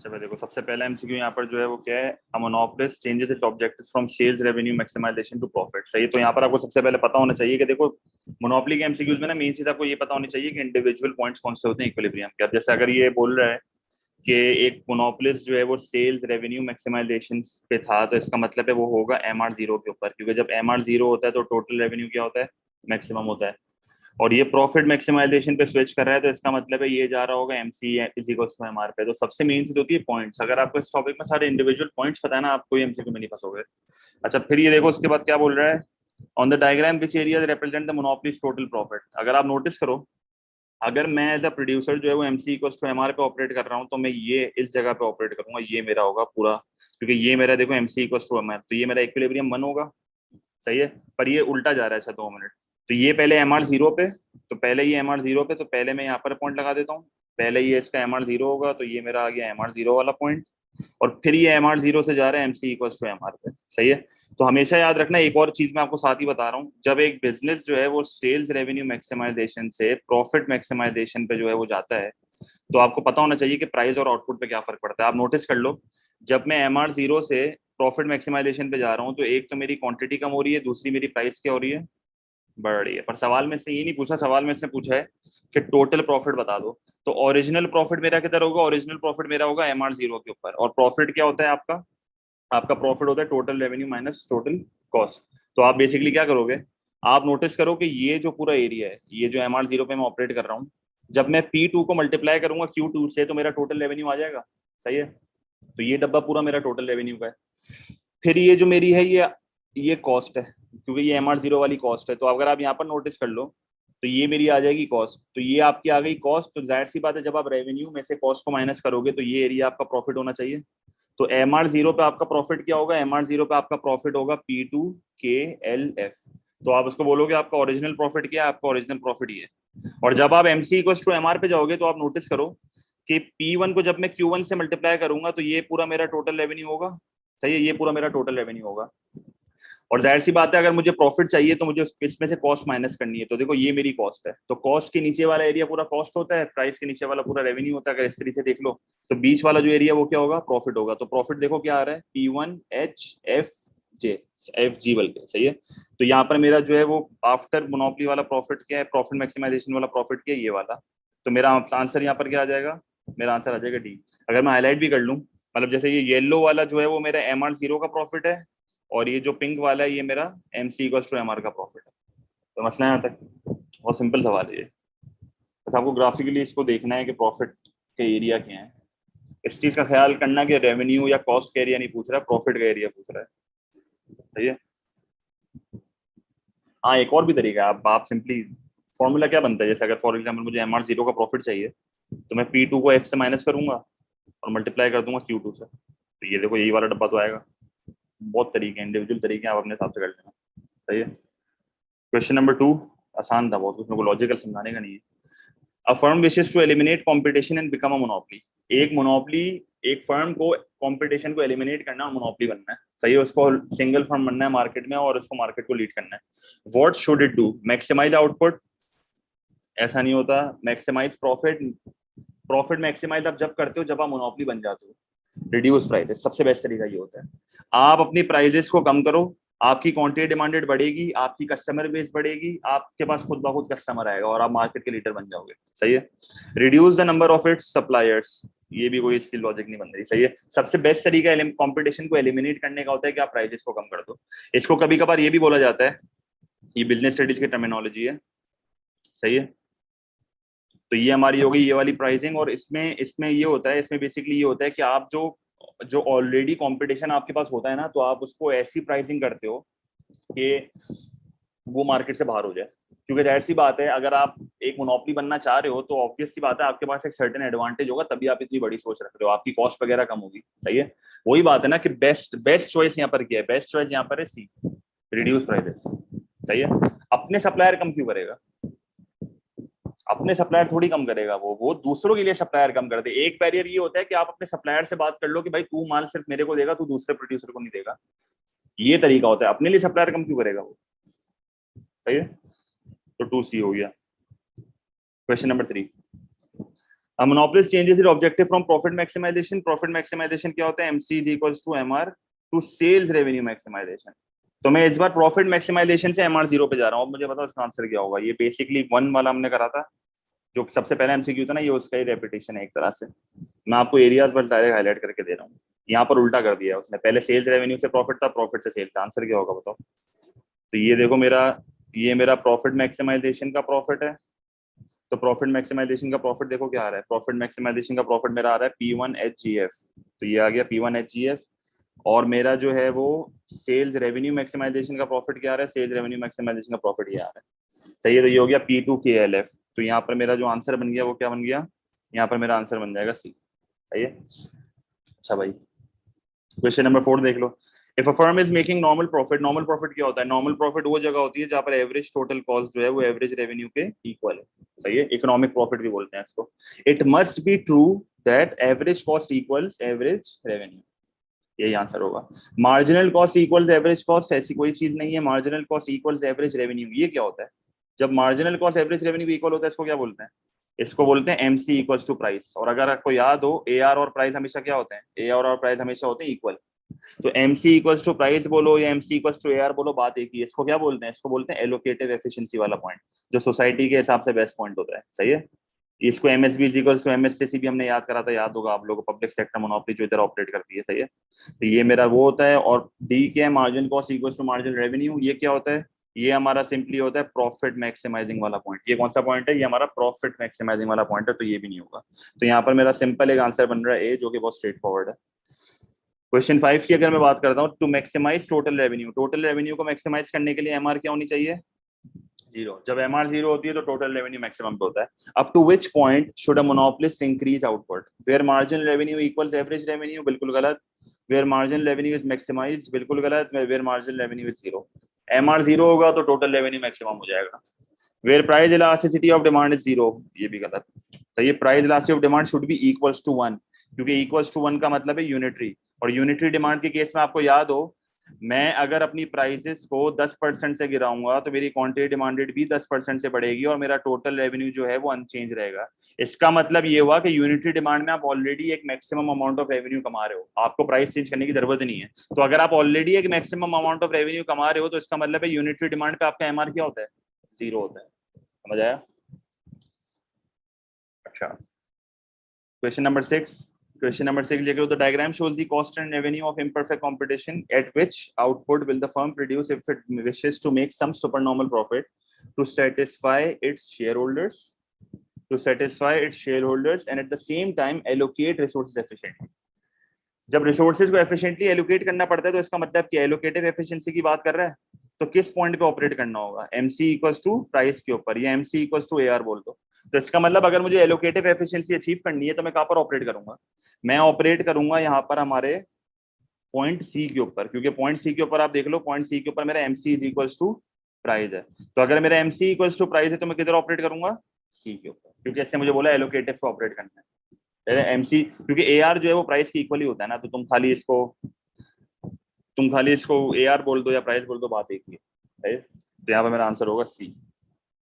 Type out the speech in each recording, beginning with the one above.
चलो देखो, सबसे पहला एमसीक्यू यहाँ पर जो है वो क्या है, a monopolist changes its objectives from sales revenue maximisation to profit. सही है, तो यहाँ पर आपको सबसे पहले पता होना चाहिए कि देखो मोनोपोली के एमसीक्यूज में ना मेन चीज आपको ये पता होनी चाहिए कि इंडिविजुअल पॉइंट्स कौन से होते हैं इक्विलिब्रियम के। अब जैसे अगर ये बोल रहा है कि एक मोनोपोलिस्ट जो है वो सेल्स रेवेन्यू मैक्सिमाइजेशन पे था, तो इसका मतलब है वो होगा MR0 के ऊपर, क्योंकि जब MR0 होता है तो टोटल रेवेन्यू क्या होता है, मैक्सिमम होता है। और ये प्रॉफिट मैक्सिमाइजेशन पे स्विच कर रहा है, तो इसका मतलब है ये जा रहा होगा MC is equal to MR पे। तो सबसे मेन चीज होती है पॉइंट्स। अगर आपको इस टॉपिक में सारे इंडिविजुअल पॉइंट्स पता है ना, आप कोई एमसीक्यू में नहीं फंसोगे। अच्छा, फिर ये देखो उसके बाद क्या बोल रहा है, on the diagram which area represent the monopolies total profit. अगर आप नोटिस करो, अगर मैं एज अ प्रोड्यूसर जो है वो MC इक्वल टू MR पे ऑपरेट कर रहा हूँ, तो मैं ये इस जगह पे ऑपरेट करूंगा, ये मेरा होगा पूरा, क्योंकि ये मेरा देखो MC इक्वल टू MR, तो ये मेरा इक्विलिब्रियम 1 होगा। सही है, पर ये उल्टा जा रहा है। अच्छा 2 मिनट, तो ये पहले MR0 पे, तो पहले ये MR0 पे, तो पहले मैं यहाँ पर पॉइंट लगा देता हूँ। पहले ये इसका MR0 होगा, तो ये मेरा आ गया MR0 वाला पॉइंट, और फिर ये MR0 से जा रहा है MC इक्वल टू MR पे। सही है, तो हमेशा याद रखना, एक और चीज मैं आपको साथ ही बता रहा हूँ, जब एक बिजनेस जो है वो सेल्स रेवेन्यू मैक्सिमाइजेशन से प्रॉफिट मैक्सिमाइजेशन पे जो है वो जाता है, तो आपको पता होना चाहिए कि प्राइस और आउटपुट पे क्या फर्क पड़ता है। आप नोटिस कर लो, जब मैं MR0 से प्रॉफिट मैक्सिमाइजेशन पे जा रहा हूँ, तो एक तो मेरी क्वांटिटी कम हो रही है, दूसरी मेरी प्राइस क्या हो रही है, बढ़ रही है। पर सवाल में से ये नहीं पूछा, सवाल में से पूछा है कि टोटल प्रॉफिट बता दो। तो ओरिजिनल प्रॉफिट मेरा किधर होगा, ओरिजिनल प्रॉफिट मेरा होगा MR0 के ऊपर। और प्रॉफिट क्या होता है आपका, आपका प्रॉफिट होता है total revenue minus total cost. तो आप बेसिकली क्या करोगे, आप नोटिस करो कि ये जो पूरा एरिया है, ये जो MR0 पे मैं ऑपरेट कर रहा हूँ, जब मैं P2 को मल्टीप्लाई करूंगा Q2 से, तो मेरा टोटल रेवेन्यू आ जाएगा। सही है, तो ये डब्बा पूरा मेरा टोटल रेवेन्यू का है। फिर ये जो मेरी है, ये कॉस्ट है, क्योंकि ये MR0 वाली कॉस्ट है। तो अगर आप यहाँ पर नोटिस कर लो, तो ये मेरी आ जाएगी कॉस्ट, तो ये आपकी आ गई कॉस्ट। तो जाहिर सी बात है, जब आप रेवेन्यू में से कॉस्ट को माइनस करोगे, तो ये एरिया आपका प्रॉफिट होना चाहिए। तो MR0 पे आपका प्रॉफिट क्या होगा, MR0 पे आपका प्रॉफिट होगा P2KLF। तो आप उसको बोलोगे आपका ओरिजिनल प्रॉफिट क्या है, आपका ओरिजिनल प्रॉफिट ये है। और जब आप MC इक्वल टू MR पे जाओगे, तो आप नोटिस करो कि P1 को जब मैं Q1 से मल्टीप्लाई करूंगा, तो ये पूरा मेरा टोटल रेवेन्यू होगा। सही है, ये पूरा मेरा टोटल रेवेन्यू होगा। और जाहिर सी बात है, अगर मुझे प्रॉफिट चाहिए तो मुझे इसमें से कॉस्ट माइनस करनी है। तो देखो ये मेरी कॉस्ट है, तो कॉस्ट के नीचे वाला एरिया पूरा कॉस्ट होता है, प्राइस के नीचे वाला पूरा रेवेन्यू होता है। अगर इस तरीके से देख लो, तो बीच वाला जो एरिया वो क्या होगा, प्रॉफिट होगा। तो प्रॉफिट देखो क्या आ रहा है, P1HFG बल के। सही है, तो यहाँ पर मेरा जो है वो आफ्टर मोनोपोली वाला प्रॉफिट क्या है, प्रॉफिट मैक्सिमाइजेशन वाला प्रॉफिट क्या है, ये वाला। तो मेरा आंसर यहाँ पर क्या आ जाएगा, मेरा आंसर आ जाएगा D। अगर मैं हाईलाइट भी कर लूँ, मतलब जैसे ये येलो वाला जो है वो मेरा MR0 का प्रॉफिट है, और ये जो पिंक वाला है ये मेरा MC इक्वल टू MR का प्रॉफिट है। तो मसला यहाँ तक बहुत सिंपल सवाल है ये, बस आपको ग्राफिकली इसको देखना है कि प्रॉफिट के एरिया क्या है। इस चीज का ख्याल करना कि रेवेन्यू या कॉस्ट का एरिया नहीं पूछ रहा है, प्रॉफिट का एरिया पूछ रहा है। सही है, हाँ एक और भी तरीका है, आप सिंपली फॉर्मूला क्या बनता है, जैसे अगर फॉर एग्जाम्पल मुझे MR0 का प्रॉफिट चाहिए, तो मैं P2 को F से माइनस करूंगा और मल्टीप्लाई कर दूंगा Q2 से, तो ये देखो यही वाला डब्बा तो आएगा। बहुत तरीके, इंडिविजुअल तरीके आप अपने हिसाब से कर लेना। सही है, क्वेश्चन नंबर 2 आसान था बहुत, उसमें को लॉजिकल समझाने का नहीं है। A firm wishes to eliminate competition and become a monopoly. एक मोनोपोली, एक फर्म को कंपटीशन को एलिमिनेट करना और मोनोपोली बनना है। सही है, उसको सिंगल फर्म बनना है मार्केट में और उसको मार्केट को लीड करना है। What should it do, maximise output, ऐसा नहीं होता। मैक्सिमाइज प्रॉफिट, प्रॉफिट मैक्सिमाइज आप जब करते हो जब आप मोनोपोली बन जाते हो। रिड्यूस प्राइसेस, सबसे बेस्ट तरीका ये होता है, आप अपनी प्राइजेस को कम करो, आपकी क्वांटिटी डिमांडेड बढ़ेगी, आपकी कस्टमर बेस बढ़ेगी, आपके पास खुद ब खुद कस्टमर आएगा और आप मार्केट के लीडर बन जाओगे। सही है, reduce the number of its suppliers, ये भी कोई इसकी लॉजिक नहीं बन रही। सही है, सबसे बेस्ट तरीका कंपटीशन को एलिमिनेट करने का होता है कि आप प्राइजेस को कम कर दो। इसको कभी कभार ये भी बोला जाता है, ये बिजनेस स्टडीज की टर्मिनोलॉजी है। सही है, तो ये हमारी होगी ये वाली प्राइसिंग, और इसमें इसमें ये होता है, इसमें बेसिकली ये होता है कि आप जो जो ऑलरेडी कंपटीशन आपके पास होता है ना, तो आप उसको ऐसी प्राइसिंग करते हो कि वो मार्केट से बाहर हो जाए। क्योंकि जाहिर सी बात है, अगर आप एक मोनोपोली बनना चाह रहे हो, तो ऑब्वियस सी बात है आपके पास एक सर्टेन एडवांटेज होगा, तभी आप इतनी बड़ी सोच रख रहे हो, आपकी कॉस्ट वगैरह कम होगी। सही है, वही बात है ना कि बेस्ट बेस्ट चॉइस यहाँ पर क्या है, बेस्ट चॉइस यहाँ पर है C, रिड्यूस प्राइसेस। सही है, अपने सप्लायर कम क्यों करेगा, अपने सप्लायर थोड़ी कम करेगा, वो दूसरों के लिए सप्लायर कम कर दे। एक बैरियर ये होता है कि आप अपने सप्लायर से बात कर लो कि भाई तू माल सिर्फ मेरे को देगा, तू दूसरे प्रोड्यूसर को नहीं देगा, ये तरीका होता है। अपने लिए सप्लायर कम क्यों करेगा वो। सही है, तो 2C हो गया। Question number 3, A monopolist changes its objective from profit maximization. Profit maximization क्या होता है? MC is equals to MR to sales revenue maximization. तो मैं इस बार प्रॉफिट मैक्सिमाइजेशन से MR 0 पे जा रहा हूँ. अब मुझे बताओ इसका आंसर क्या होगा. ये बेसिकली 1 वाला हमने करा था, जो सबसे पहले MCQ था ना, ये उसका ही रेपिटेशन है एक तरह से. मैं आपको एरियाज बस डायरेक्ट हाईलाइट करके दे रहा हूँ. यहाँ पर उल्टा कर दिया है उसने. पहले सेल्स रेवेन्यू से प्रॉफिट था, प्रॉफिट से सेल्स. आंसर क्या होगा बताओ. तो ये देखो ये मेरा प्रॉफिट मैक्सिमाइजेशन का प्रॉफिट है. तो प्रॉफिट मैक्सिमाइजेशन का प्रॉफिट देखो क्या आ रहा है. प्रॉफिट मैक्सिमाइजेशन का प्रॉफिट मेरा आ रहा है P1HGF. तो ये आ गया P1HGF. और मेरा जो है वो सेल्स रेवेन्यू मैक्सिमाइजेशन का प्रॉफिट क्या आ रहा है. सेल्स रेवेन्यू मैक्सिमाइजेशन का प्रॉफिट ये आ रहा है. सही है. तो ये हो गया P2KLF. तो यहाँ पर मेरा जो आंसर बन गया वो क्या बन गया. यहाँ पर मेरा आंसर बन जाएगा C. सही है. अच्छा भाई, क्वेश्चन नंबर 4 देख लो. If a firm is making normal profit क्या होता है. नॉर्मल प्रॉफिट वो जगह होती है जहाँ पर एवरेज टोटल कॉस्ट जो है वो एवरेज रेवेन्यू के इक्वल है. सही है. इकोनॉमिक प्रॉफिट भी बोलते हैं इसको. It must be true that average cost equals average revenue. यही आंसर होगा. Marginal cost equals average cost, ऐसी कोई चीज नहीं है. Marginal cost equals average revenue, ये क्या होता है. जब marginal cost average revenue equal होता है इसको क्या बोलते हैं. इसको बोलते हैं MC इक्वल्स टू प्राइस. और अगर आपको याद हो, AR और प्राइस हमेशा क्या होते हैं. AR और प्राइस हमेशा होते हैं इक्वल. तो MC इक्वल्स टू प्राइस बोलो या MC इक्वल्स टू AR बोलो, बात एक ही है. इसको क्या बोलते हैं. इसको बोलते हैं एलोकेटिव एफिशिएंसी वाला पॉइंट, जो सोसाइटी के हिसाब से बेस्ट पॉइंट होता है. सही है. इसको MSB इक्वल्स टू MSCC भी हमने याद करा था, याद होगा आप लोगों को. पब्लिक सेक्टर मोनोपोली जो इधर ऑपरेट करती है. सही है. तो ये मेरा वो होता है. और D क्या है. Margin cost equals to margin revenue. ये क्या होता है. ये हमारा सिंपली होता है प्रॉफिट मैक्सिमाइजिंग वाला पॉइंट. ये कौन सा पॉइंट है. ये हमारा प्रॉफिट मैक्सिमाइजिंग वाला पॉइंट है. तो ये भी नहीं होगा. तो यहाँ पर मेरा सिंपल एक आंसर बन रहा है A, जो कि बहुत स्ट्रेट फॉरवर्ड है. क्वेश्चन 5 की अगर मैं बात करता हूँ, to maximise total revenue. Total revenue को मैक्सिमाइज करने के लिए MR क्या होनी चाहिए. 0. जब MR 0 होती है तो टोटल रेवेन्यू मैक्सिमम पे होता है. Up to which point should a monopolist increase output. Where marginal revenue equals average revenue, बिल्कुल गलत. Where marginal revenue is maximise, बिल्कुल गलत. Where marginal revenue is 0. MR 0 होगा तो टोटल रेवेन्यू मैक्सिमम हो जाएगा. Where price elasticity of demand is 0, ये भी गलत. तो ये price elasticity of demand should be equals to 1, क्योंकि इक्वल्स टू 1 का मतलब है यूनिटरी. और यूनिटरी डिमांड के केस में आपको याद हो, मैं अगर अपनी प्राइसेस को 10% से गिराऊंगा तो मेरी क्वांटिटी डिमांडेड भी 10% से बढ़ेगी और मेरा टोटल रेवेन्यू जो है वो अनचेंज रहेगा. इसका मतलब ये हुआ कि यूनिटरी डिमांड में आप ऑलरेडी एक मैक्सिमम अमाउंट ऑफ रेवेन्यू कमा रहे हो, आपको प्राइस चेंज करने की जरूरत नहीं है. तो अगर आप ऑलरेडी एक मैक्सिमम अमाउंट ऑफ रेवेन्यू कमा रहे हो तो इसका मतलब है यूनिटरी डिमांड पे आपका MR क्या होता है. 0 होता है. समझ आया. अच्छा, question number 6. Question number 6, the diagram shows the cost and revenue of imperfect competition at which output will the firm produce if it wishes to make some supernormal profit to satisfy its shareholders, and at the same time allocate resources efficiently. जब resources को efficiently allocate करना पड़ता है तो इसका मतलब क्या. Allocative efficiency की बात कर रहा है. तो किस पॉइंट पे ऑपरेट करना होगा. MC इक्वल्स टू प्राइस के ऊपर या MC इक्वल्स टू AR बोल दो. तो इसका मतलब अगर मुझे एलोकेटिव एफिशिएंसी अचीव करनी है तो मैं कहां पर ऑपरेट करूंगा. मैं ऑपरेट करूंगा यहाँ पर हमारे पॉइंट C के ऊपर, क्योंकि पॉइंट C के ऊपर आप देख लो, पॉइंट C के ऊपर मेरा MC is equals to price है. तो अगर मेरा MC इक्वल्स टू प्राइस है तो मैं किधर ऑपरेट करूंगा. C के ऊपर, क्योंकि इससे मुझे बोला एलोकेटिव से ऑपरेट करना है. MC, क्योंकि AR जो है वो प्राइस के इक्वल ही होता है ना. तो तुम खाली इसको AR बोल दो या प्राइस बोल दो, बात एक ही है. तो यहाँ पे मेरा आंसर होगा C.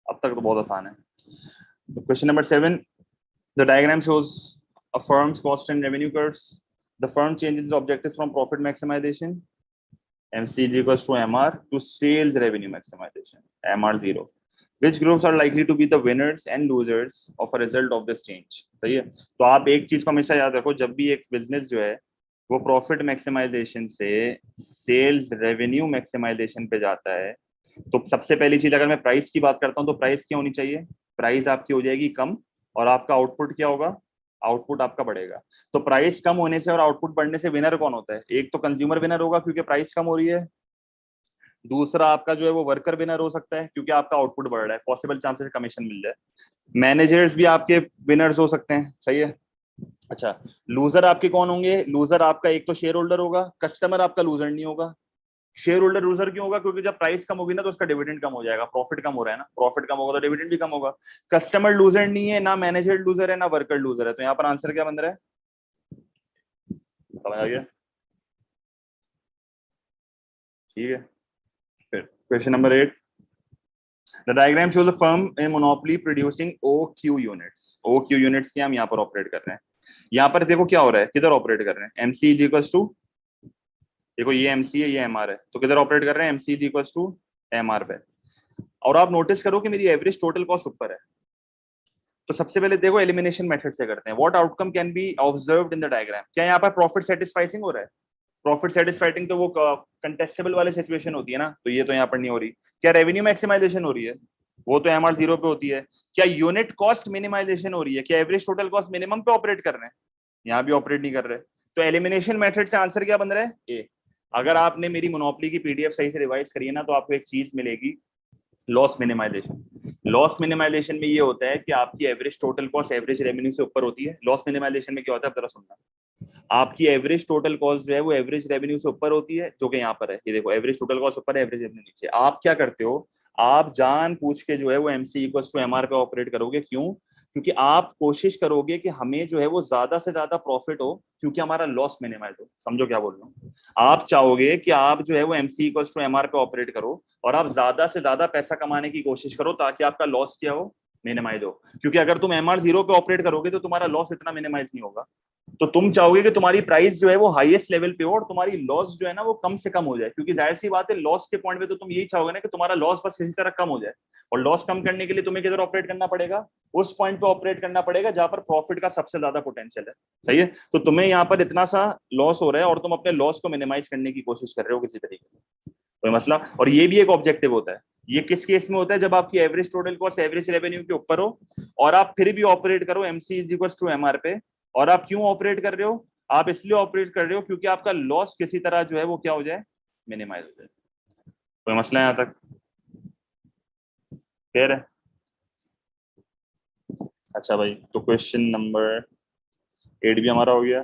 अब तक तो बहुत आसान है. Question number 7, the diagram shows a firm's cost and revenue curves. The firm changes its objectives from profit maximization, MC is equals to MR, to sales revenue maximization, MR 0. Which groups are likely to be the winners and losers of a result of this change. सही है. तो आप एक चीज को हमेशा याद रखो, जब भी एक बिजनेस जो है वो प्रॉफिट मैक्सिमाइजेशन से सेल्स रेवेन्यू मैक्सिमाइजेशन पे जाता है, तो सबसे पहली चीज अगर मैं प्राइस की बात करता हूँ तो प्राइस क्या होनी चाहिए. प्राइस आपकी हो जाएगी कम और आपका आउटपुट क्या होगा. आउटपुट आपका बढ़ेगा. तो प्राइस कम होने से और आउटपुट बढ़ने से विनर कौन होता है. एक तो कंज्यूमर विनर होगा क्योंकि प्राइस कम हो रही है. दूसरा आपका जो है वो वर्कर विनर हो सकता है क्योंकि आपका आउटपुट बढ़ रहा है, पॉसिबल चांसेस कमीशन मिल जाए. मैनेजर्स भी आपके विनर्स हो सकते हैं. सही है. अच्छा, लूजर आपके कौन होंगे. लूजर आपका एक तो शेयर होल्डर होगा, कस्टमर आपका लूजर नहीं होगा. शेयर होल्डर लूजर क्यों होगा. क्योंकि जब प्राइस कम होगी ना तो उसका डिविडेंड कम हो जाएगा. प्रॉफिट कम हो रहा है ना, प्रॉफिट कम होगा तो डिविडेंड भी कम होगा. कस्टमर लूजर नहीं है, ना मैनेजर लूजर है, ना वर्कर लूजर है. तो यहाँ पर आंसर क्या बन रहा है. समझ आ गया. ठीक है. फिर question number 8, the diagram shows a firm in monopoly producing OQ units. OQ units के हम यहाँ पर ऑपरेट कर रहे हैं। यहाँ पर देखो क्या हो रहा है, किधर ऑपरेट कर रहे हैं, MC इज इक्वल टू, देखो ये MC है, ये MR है, तो किधर ऑपरेट कर रहे हैं, MC is equal to MR पे। और आप नोटिस करो कि मेरी एवरेज टोटल कॉस्ट ऊपर है। तो सबसे पहले देखो एलिमिनेशन मेथड से करते हैं। What outcome can be observed in the diagram, क्या यहाँ पर प्रॉफिट सेटिस्फाइसिंग हो रहा है? प्रॉफिट सेटिस्फाइटिंग तो वो कंटेस्टेबल वाली सिचुएशन होती है ना, तो ये तो यहाँ पर नहीं हो रही। क्या रेवेन्यू मैक्सिमाइजेशन हो रही है? वो तो MR 0 पे होती है। क्या यूनिट कॉस्ट मिनिमाइजेशन हो रही है? क्या एवरेज टोटल कॉस्ट मिनिमम पे ऑपरेट कर रहे हैं? यहाँ भी ऑपरेट नहीं कर रहे। तो एलिमिनेशन मेथड से आंसर क्या बन रहा है, ए। अगर आपने मेरी मोनोपोली की PDF सही से रिवाइज करी है ना, तो आपको एक चीज मिलेगी, लॉस मिनिमाइजेशन। लॉस मिनिमाइजेशन में ये होता है कि आपकी average total cost average revenue से ऊपर होती है। लॉस मिनिमाइजेशन में क्या होता है, जरा सुनना। आपकी एवरेज टोटल कॉस्ट जो है वो एवरेज रेवेन्यू से ऊपर होती है, जो कि यहाँ पर है, ये देखो एवरेज टोटल कॉस्ट ऊपर है, एवरेज रेवेन्यू नीचे। आप क्या करते हो, आप जान पूछ के जो है वो MC इक्वल टू MR पे ऑपरेट करोगे। क्यों? क्योंकि आप कोशिश करोगे कि हमें जो है वो ज्यादा से ज्यादा प्रॉफिट हो, क्योंकि हमारा लॉस मिनिमाइज हो। समझो क्या बोल रहा हूँ? आप चाहोगे कि आप जो है वो MC इक्वल टू MR पे ऑपरेट करो और आप ज्यादा से ज्यादा पैसा कमाने की कोशिश करो, ताकि आपका लॉस क्या हो, मिनिमाइज हो। क्योंकि अगर तुम MR 0 पे ऑपरेट करोगे तो तुम्हारा लॉस इतना मिनिमाइज नहीं होगा। तो तुम चाहोगे कि तुम्हारी प्राइस जो है वो हाईएस्ट लेवल पे हो और तुम्हारी लॉस जो है ना वो कम से कम हो जाए, क्योंकि जाहिर सी बात है लॉस के पॉइंट पे तो तुम यही चाहोगे ना कि तुम्हारा लॉस बस किसी तरह कम हो जाए। और लॉस कम करने के लिए तुम्हें किधर ऑपरेट करना पड़ेगा, उस पॉइंट पे ऑपरेट करना पड़ेगा जहां पर प्रॉफिट का सबसे ज्यादा पोटेंशियल है। सही है? तो तुम्हें यहाँ पर इतना सा लॉस हो रहा है और तुम अपने लॉस को मिनिमाइज करने की कोशिश कर रहे हो किसी तरीके से, कोई मसला। और ये भी एक ऑब्जेक्टिव होता है। ये किस केस में होता है, जब आपकी average total cost average revenue के ऊपर हो और आप फिर भी ऑपरेट करो MC is equal to MR पे। और आप क्यों ऑपरेट कर रहे हो, आप इसलिए ऑपरेट कर रहे हो क्योंकि आपका लॉस किसी तरह जो है वो क्या हो जाए, मिनिमाइज हो जाए। कोई मसला है यहाँ तक, क्लियर है? अच्छा भाई, तो क्वेश्चन नंबर 8 भी हमारा हो गया।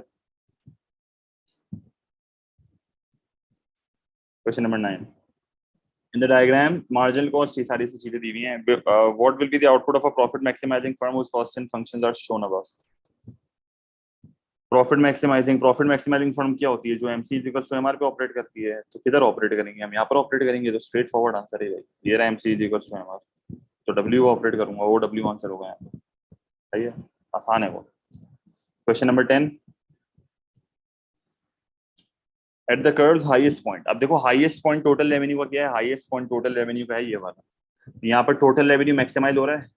Question number 9, in the diagram marginal cost, ये सारी चीजें दी हुई हैं। What will be the output of a profit maximising firm whose cost and functions are shown above. Profit maximising firm क्या होती है, जो MC is equal to MR पे ऑपरेट करती है। तो किधर ऑपरेट करेंगे हम, यहाँ पर ऑपरेट करेंगे। तो स्ट्रेट फॉरवर्ड आंसर है भाई, ये रहा MC is equal to MR, तो W ऑपरेट करूंगा, वो W आंसर होगा यहाँ पे। सही है, आसान है वो। Question number 10, at the curves highest point. अब देखो हाईएस्ट पॉइंट टोटल रेवेन्यू का क्या है, हाईएस्ट पॉइंट टोटल रेवेन्यू का है ये वाला। यहाँ पर टोटल रेवेन्यू मैक्सिमाइज हो रहा है,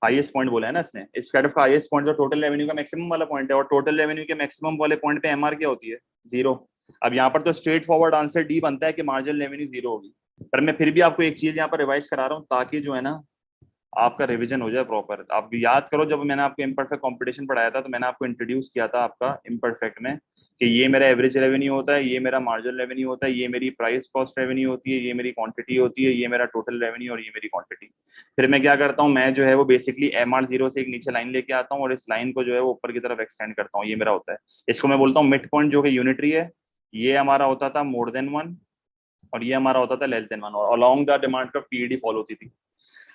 हाईएस्ट पॉइंट बोला है ना इसने। इस कर्व का हाईएस्ट पॉइंट जो टोटल रेवेन्यू का मैक्सिमम वाला पॉइंट है, और टोटल रेवेन्यू के मैक्सिमम वाले पॉइंट पे MR क्या होती है, 0। अब यहाँ पर तो स्ट्रेट फॉरवर्ड आंसर D बनता है कि मार्जिनल रेवेन्यू 0 होगी। पर मैं फिर भी आपको एक चीज यहाँ पर रिवाइज करा रहा हूँ, ताकि जो है ना आपका रिवीजन हो जाए प्रॉपर। आप याद करो, जब मैंने आपको इम्परफेक्ट कंपटीशन पढ़ाया था तो मैंने आपको इंट्रोड्यूस किया था आपका इम्परफेक्ट में, कि ये मेरा एवरेज रेवेन्यू होता है, ये मेरा मार्जिनल रेवेन्यू होता है, ये मेरी प्राइस कॉस्ट रेवेन्यू होती है, ये मेरी क्वांटिटी होती है, ये मेरा टोटल रेवेन्यू और ये मेरी क्वांटिटी। फिर मैं क्या करता हूँ, मैं जो है वो बेसिकली MR 0 से एक नीचे लाइन लेके आता हूँ और इस लाइन को जो है वो ऊपर की तरफ एक्सटेंड करता हूँ, ये मेरा होता है। इसको मैं बोलता हूँ मिड पॉइंट, जो कि यूनिटरी है। ये हमारा होता था मोर देन 1 और ये हमारा होता था लेस देन 1, और along the demand of PED follow होती थी।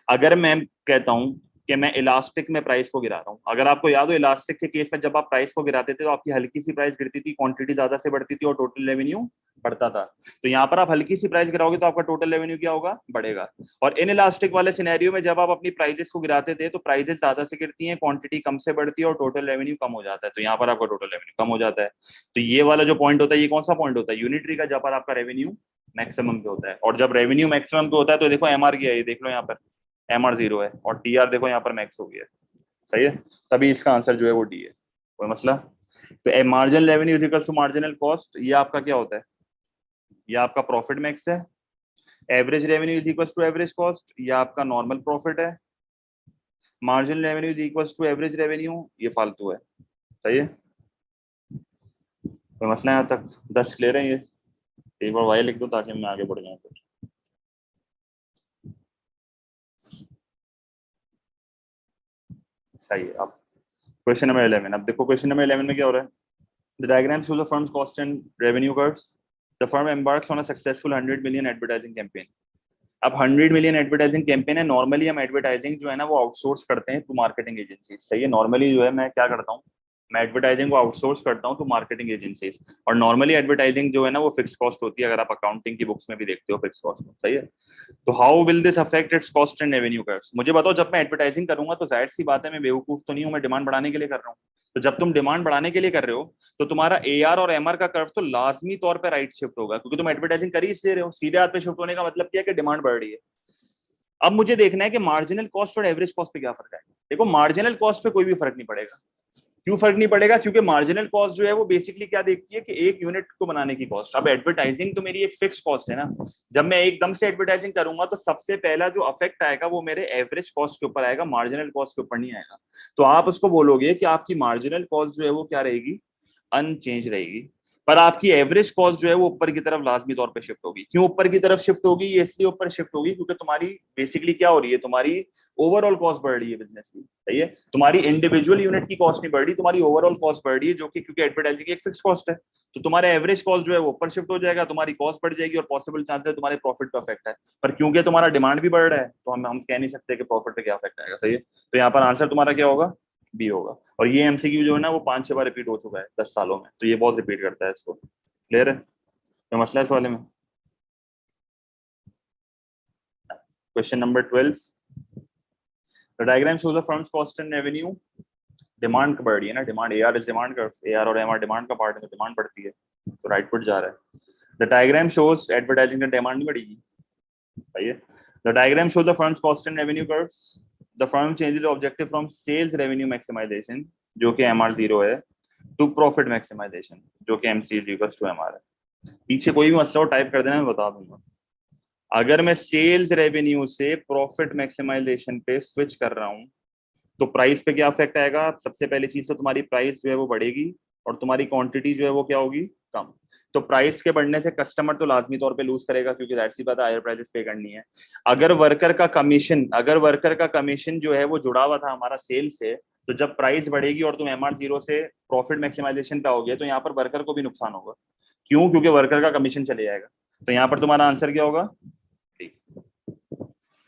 अगर मैं कहता हूं कि मैं इलास्टिक में प्राइस को गिरा रहा हूं, अगर आपको याद हो इलास्टिक के केस में जब आप प्राइस को गिराते थे तो आपकी हल्की सी प्राइस गिरती थी, क्वांटिटी ज्यादा से बढ़ती थी और टोटल रेवेन्यू बढ़ता था। तो यहाँ पर आप हल्की सी प्राइस गिराओगे तो आपका टोटल रेवेन्यू क्या होगा, बढ़ेगा। और इन इलास्टिक वाले सिनेरियो में जब आप अपनी प्राइजेस को गिराते थे तो प्राइजेस ज्यादा से गिरती हैं, क्वांटिटी कम से बढ़ती है और टोटल रेवेन्यू कम हो जाता है। तो यहाँ पर आपका टोटल रेवेन्यू कम हो जाता है। तो ये वाला जो पॉइंट होता है, ये कौन सा पॉइंट होता है, यूनिटरी का, जब पर आपका रेवेन्यू मैक्सिमम पे होता है। और जब रेवेन्यू मैक्सिमम पे होता है तो देखो MR क्या है, ये देख लो यहाँ पर MR 0 है और TR देखो यहाँ पर मैक्स हो गया। सही है, तभी इसका आंसर जो है वो D है। कोई मसला? तो marginal revenue is equal to marginal cost, ये आपका क्या होता है, ये आपका प्रॉफिट मैक्स है। Average revenue is equal to average cost, ये आपका नॉर्मल प्रॉफिट है। Marginal revenue is equal to average revenue, ये फालतू है। सही है, कोई मसला यहाँ तक, 10 क्लियर है ये। एक बार वाई लिख दो ताकि मैं आगे बढ़ जाऊँ कुछ। सही है। अब क्वेश्चन नंबर 11, अब देखो क्वेश्चन नंबर 11 में क्या हो रहा है। The diagram shows the firm's cost and revenue curves. The firm embarks on a successful 100 million advertising campaign. अब 100 मिलियन एडवर्टाइजिंग कैंपेन है। नॉर्मली हम एडवर्टाइजिंग जो है ना वो आउटसोर्स करते हैं टू मार्केटिंग एजेंसी। सही है, नॉर्मली जो है मैं क्या करता हूँ, मैं एडवर्टाइजिंग को आउटसोर्स करता हूँ टू मार्केटिंग एजेंसीज, और नॉर्मली एडवर्टाइजिंग जो है ना वो फिक्स कॉस्ट होती है, अगर आप अकाउंटिंग की बुक्स में भी देखते हो फिक्स कॉस्ट, सही है। तो how will this affect it's cost and revenue curves? मुझे बताओ, जब मैं एडवर्टाइजिंग करूंगा तो जाहिर सी बात है मैं बेवकूफ तो नहीं हूं, मैं डिमांड बढ़ाने के लिए कर रहा हूँ। तो जब तुम डिमांड बढ़ाने के लिए कर रहे हो तो तुम्हारा एआर और एमआर का कर्व तो लाजमी तौर पर राइट शिफ्ट होगा, क्योंकि तुम एडवर्टाइजिंग कर ही इसलिए रहे हो। सीधे हाथ पे शिफ्ट होने का मतलब क्या है कि डिमांड बढ़ रही है। अब मुझे देखना है कि मार्जिनल कॉस्ट और एवरेज कॉस्ट पे क्या फर्क है। देखो मार्जिनल कॉस्ट पे कोई भी फर्क नहीं पड़ेगा। क्यों फर्क नहीं पड़ेगा? क्योंकि मार्जिनल कॉस्ट जो है वो बेसिकली क्या देखती है कि एक यूनिट को बनाने की कॉस्ट। अब एडवर्टाइजिंग तो मेरी एक फिक्स कॉस्ट है ना। जब मैं एकदम से एडवर्टाइजिंग करूंगा तो सबसे पहला जो अफेक्ट आएगा वो मेरे एवरेज कॉस्ट के ऊपर आएगा, मार्जिनल कॉस्ट के ऊपर नहीं आएगा। तो आप उसको बोलोगे कि आपकी मार्जिनल कॉस्ट जो है वो क्या रहेगी, अनचेंज रहेगी। पर आपकी एवरेज कॉस्ट जो है वो ऊपर की तरफ लाजमी तौर पे शिफ्ट होगी। क्यों ऊपर की तरफ शिफ्ट होगी? ये इसलिए ऊपर शिफ्ट होगी क्योंकि तुम्हारी बेसिकली क्या हो रही है, तुम्हारी ओवरऑल कॉस्ट बढ़ रही है बिजनेस की, सही है। तुम्हारी इंडिविजुअल यूनिट की कॉस्ट नहीं बढ़ रही, तुम्हारी ओवरऑल कॉस्ट बढ़ रही है, जो कि क्योंकि एडवर्टाइजिंग एक फिक्स कॉस्ट है। तो तुम्हारा एवरेज कॉस्ट जो है वो ऊपर शिफ्ट हो जाएगा, तुम्हारी कॉस्ट बढ़ जाएगी और पॉसिबल चांस है तुम्हारे प्रॉफिट पे अफेक्ट है। पर क्योंकि तुम्हारा डिमांड भी बढ़ रहा है तो हम कह नहीं सकते कि प्रॉफिट पे क्या अफेक्ट आएगा, सही है। तो यहाँ पर आंसर तुम्हारा क्या होगा, बी होगा। और ये एमसीक्यू जो है ना वो 5-6 बार रिपीट हो चुका है 10 सालों में, तो ये बहुत रिपीट करता है इसको। क्लियर है? तो मसला है इस वाले में। Question number 12, the diagram shows the firm's cost and revenue. Demand बढ़ रही है ना, demand AR is demand curve, AR और एमआर डिमांड का पार्ट है, तो डिमांड बढ़ती है, तो राइट पुट जा रहा है। द डायग्राम शोज एडवर्टाइजिंग का डिमांड नहीं बढ़ेगी, सही है। The diagram shows the firm's cost and revenue curves. The firm changes objective from sales revenue maximisation जो कि एमआर 0 है, टू प्रॉफिट मैक्सिमाइजेशन जो कि MC is equal to MR है। पीछे कोई भी मसला हो टाइप कर देना, मैं बता दूंगा। अगर मैं सेल्स रेवेन्यू से प्रॉफिट मैक्सिमाइजेशन पे स्विच कर रहा हूं तो प्राइस पे क्या इफेक्ट आएगा? सबसे पहली चीज तो तुम्हारी प्राइस जो है वो बढ़ेगी और तुम्हारी क्वांटिटी जो है वो क्या होगी, कम। तो प्राइस के बढ़ने से कस्टमर तो लाजमी तौर पे लूज करेगा, क्योंकि जाहिर सी बात है हायर प्राइसेस पे करनी है। अगर वर्कर का कमीशन जो है वो जुड़ा हुआ था हमारा सेल से, तो जब प्राइस बढ़ेगी और तुम एमआर 0 से प्रॉफिट मैक्सिमाइजेशन पे आओगे तो यहाँ पर वर्कर को भी नुकसान होगा। क्यों? क्योंकि वर्कर का कमीशन चले जाएगा। तो यहाँ पर तुम्हारा आंसर क्या होगा, ठीक है।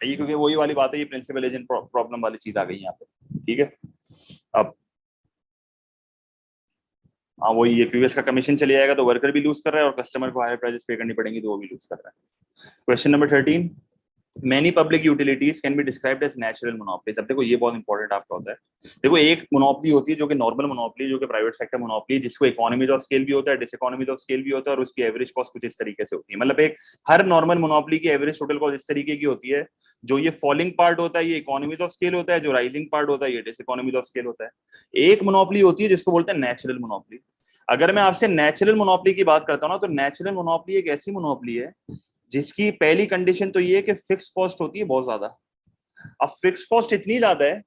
ये क्योंकि वही वाली बात है, ये प्रिंसिपल एजेंट प्रॉब्लम वाली चीज आ गई यहाँ पे, ठीक है। अब हाँ वही है, क्योंकि इसका कमीशन चले जाएगा तो वर्कर भी लूज कर रहा है और कस्टमर को हायर प्राइसेस पे करनी पड़ेंगी तो वो भी लूज कर रहा है। Question number 13, many public utilities can be described as natural monopolies. अब देखो ये बहुत इंपॉर्टेंट आपका होता है। देखो एक मोनोपोली होती है जो कि नॉर्मल मोनोपोली, जो कि प्राइवेट सेक्टर मोनोपोली, जिसको इकोनॉमीज ऑफ स्केल भी होता है, डिसइकोनॉमीज ऑफ स्केल भी होता है, और उसकी एवरेज कॉस्ट कुछ इस तरीके से होती है। मतलब एक हर नॉर्मल मोनोपोली की एवरेज टोटल कॉस्ट इस तरीके की होती है। जो ये फॉलिंग पार्ट होता है ये इकोनॉमीज ऑफ स्केल होता है, जो राइजिंग पार्ट होता है ये डिसइकोनॉमीज ऑफ स्केल होता है। एक मोनोपोली होती है जिसको बोलते हैं नेचुरल मोनोपोली। अगर मैं आपसे नेचुरल मोनोपोली की बात करता हूँ ना, तो नेचुरल मोनोपोली एक ऐसी मोनोपोली है जिसकी पहली कंडीशन तो ये है कि फिक्स कॉस्ट होती है बहुत ज्यादा। अब फिक्स कॉस्ट इतनी ज्यादा है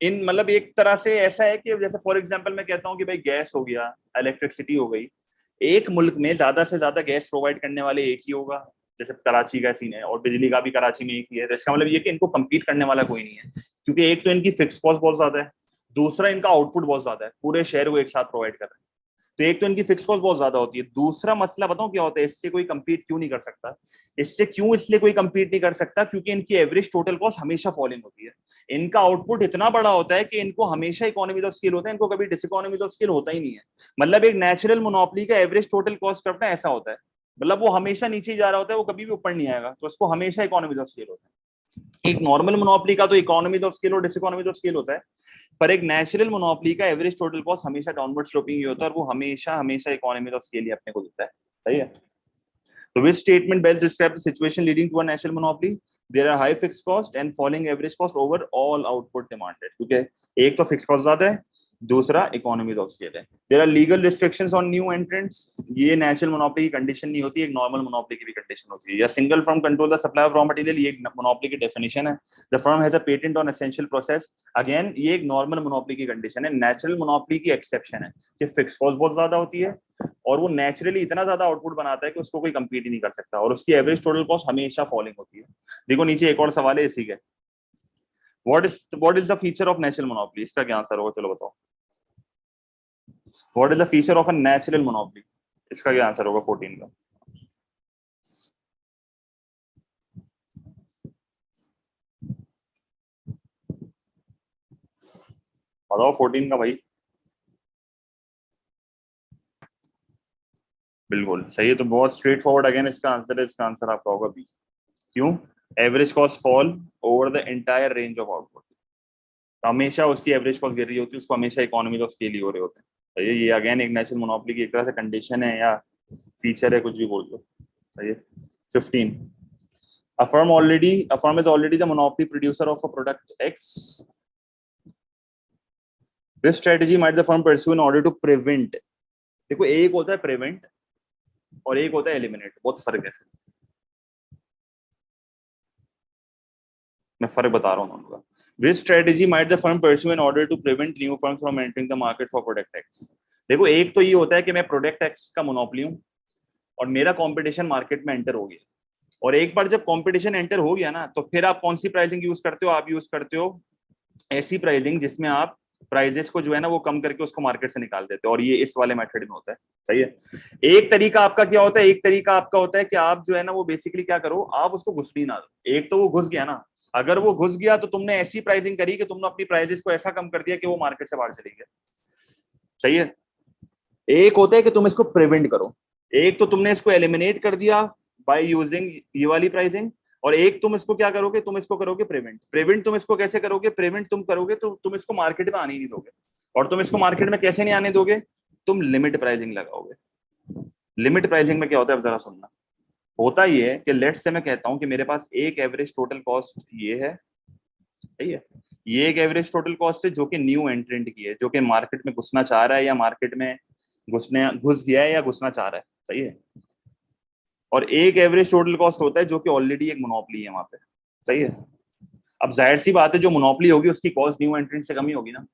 इन, मतलब एक तरह से ऐसा है कि जैसे फॉर एग्जांपल मैं कहता हूं कि भाई गैस हो गया, इलेक्ट्रिसिटी हो गई। एक मुल्क में ज्यादा से ज्यादा गैस प्रोवाइड करने वाले एक ही होगा, जैसे कराची का सीन है, और बिजली का भी कराची में एक ही है। तो इसका मतलब ये कि इनको compete करने वाला कोई नहीं है, क्योंकि एक तो इनकी फिक्स कॉस्ट बहुत ज्यादा है, दूसरा इनका आउटपुट बहुत ज्यादा है, पूरे शहर को एक साथ प्रोवाइड कर रहे हैं। तो एक तो इनकी फिक्स कॉस्ट बहुत ज्यादा होती है, दूसरा मसला बताऊं क्या होता है, इससे कोई compete क्यों नहीं कर सकता। इससे क्यों इसलिए कोई compete नहीं कर सकता क्योंकि इनकी एवरेज टोटल कॉस्ट हमेशा फॉलिंग होती है। इनका आउटपुट इतना बड़ा होता है कि इनको हमेशा इकोनॉमीज ऑफ स्केल होता है, इनको कभी डिसइकोनॉमीज ऑफ स्केल होता ही नहीं है। मतलब एक नेचुरल मोनोपोली का एवरेज टोटल कॉस्ट कर्व ना ऐसा होता है, मतलब वो हमेशा नीचे ही जा रहा होता है, वो कभी भी ऊपर नहीं आएगा, तो उसको हमेशा इकोनॉमीज ऑफ स्केल होता है। एक नॉर्मल मोनोपोली का तो इकोनॉमीज ऑफ स्केल और डिसइकोनॉमीज ऑफ स्केल होता है, पर एक नेचुरल मोनोपोली का एवरेज टोटल कॉस्ट हमेशा डाउनवर्ड स्लोपिंग ही होता है, और वो हमेशा हमेशा इकोनॉमीज ऑफ स्केल ही अपने को देता है, सही है। So which statement best describes the situation leading to a national monopoly? There are high fixed cost and falling average cost over all output demanded. क्योंकि एक तो फिक्स कॉस्ट ज्यादा है, दूसरा इकोनॉमीज ऑफ स्केल है। There are legal restrictions on new entrants. ये national monopoly की condition नहीं होती, एक नॉर्मल मोनोपोली की भी कंडीशन होती है। या single firm control the supply of raw material, ये एक मोनोपोली की डेफिनेशन है। The firm has a patent on essential process, again ये एक नॉर्मल मोनोपोली की कंडीशन है। नेचुरल मोनोपोली की एक्सेप्शन है कि फिक्स कॉस्ट बहुत ज्यादा होती है और वो नेचुरली इतना ज्यादा आउटपुट बनाता है कि उसको कोई कंपीट ही नहीं कर सकता, और उसकी एवरेज टोटल कॉस्ट हमेशा फॉलिंग होती है। देखो नीचे एक और सवाल है इसी के, what is the feature of natural monopoly, इसका क्या आंसर होगा, चलो बताओ। What is the feature of a natural monopoly, इसका क्या आंसर होगा 14 का। बताओ 14 का भाई। बिल्कुल सही है, तो बहुत स्ट्रेट फॉरवर्ड अगेन इसका आंसर है, इसका आंसर आपका होगा बी। क्यों? Average cost fall over the entire range of output. हमेशा उसकी एवरेज कॉस्ट गिर रही होती है, उसको हमेशा इकोनॉमी ऑफ स्केल ही हो रहे होते हैं। सही है, ये अगेन एक नेचुरल मोनोपोली की एक तरह से कंडीशन है या फीचर है, कुछ भी बोल दो। सही है। 15, a firm is already the monopoly producer of a product X. This strategy might the firm pursue in order to prevent। देखो एक होता है प्रिवेंट और एक होता है एलिमिनेट, बहुत फर्क है। मैं फर्क बता रहा हूँ दोनों का। Which strategy might the firm pursue in order to prevent new firms from entering the market for product X? देखो एक तो ये होता है कि मैं प्रोडक्ट एक्स का मोनोपोली हूँ और मेरा कंपटीशन मार्केट में एंटर हो गया, और एक बार जब कंपटीशन एंटर हो गया ना, तो फिर आप कौन सी प्राइसिंग यूज करते हो? आप यूज करते हो ऐसी प्राइसिंग जिसमें आप प्राइजेस को जो है ना वो कम करके उसको मार्केट से निकाल देते हो, और ये इस वाले मेथड में होता है। सही है। एक तरीका आपका क्या होता है? एक तरीका आपका होता है कि आप जो है ना वो बेसिकली क्या करो, आप उसको घुसड़ी ना दो। एक तो वो घुस गया ना, अगर वो घुस गया तो तुमने ऐसी प्राइसिंग करी कि तुमने अपनी प्राइजेस को ऐसा कम कर दिया कि वो मार्केट से बाहर चली गया। सही है। एक होता है कि तुम इसको प्रिवेंट करो, एक तो तुमने इसको एलिमिनेट कर दिया बाय यूजिंग ये वाली प्राइसिंग, और एक तुम इसको क्या करोगे, तुम इसको करोगे प्रिवेंट। प्रिवेंट तुम इसको कैसे करोगे? प्रिवेंट तुम करोगे तो तुम इसको मार्केट में आने ही नहीं दोगे। और तुम इसको मार्केट में कैसे नहीं आने दोगे? तुम लिमिट प्राइसिंग लगाओगे। लिमिट प्राइसिंग में क्या होता है, अब जरा सुनना। होता ये है कि लेट्स से मैं कहता हूं कि मेरे पास एक एवरेज टोटल कॉस्ट ये है। सही है। ये एक एवरेज टोटल कॉस्ट है जो कि न्यू एंट्रेंट की है, जो कि मार्केट में घुसना चाह रहा है या मार्केट में घुस गया है या घुसना चाह रहा है। सही है। और एक एवरेज टोटल कॉस्ट होता है जो कि ऑलरेडी एक मोनोपोली है वहां पे। सही है। अब जाहिर सी बात है, जो मोनोपोली होगी उसकी कॉस्ट न्यू एंट्रेंट से कम ही होगी ना।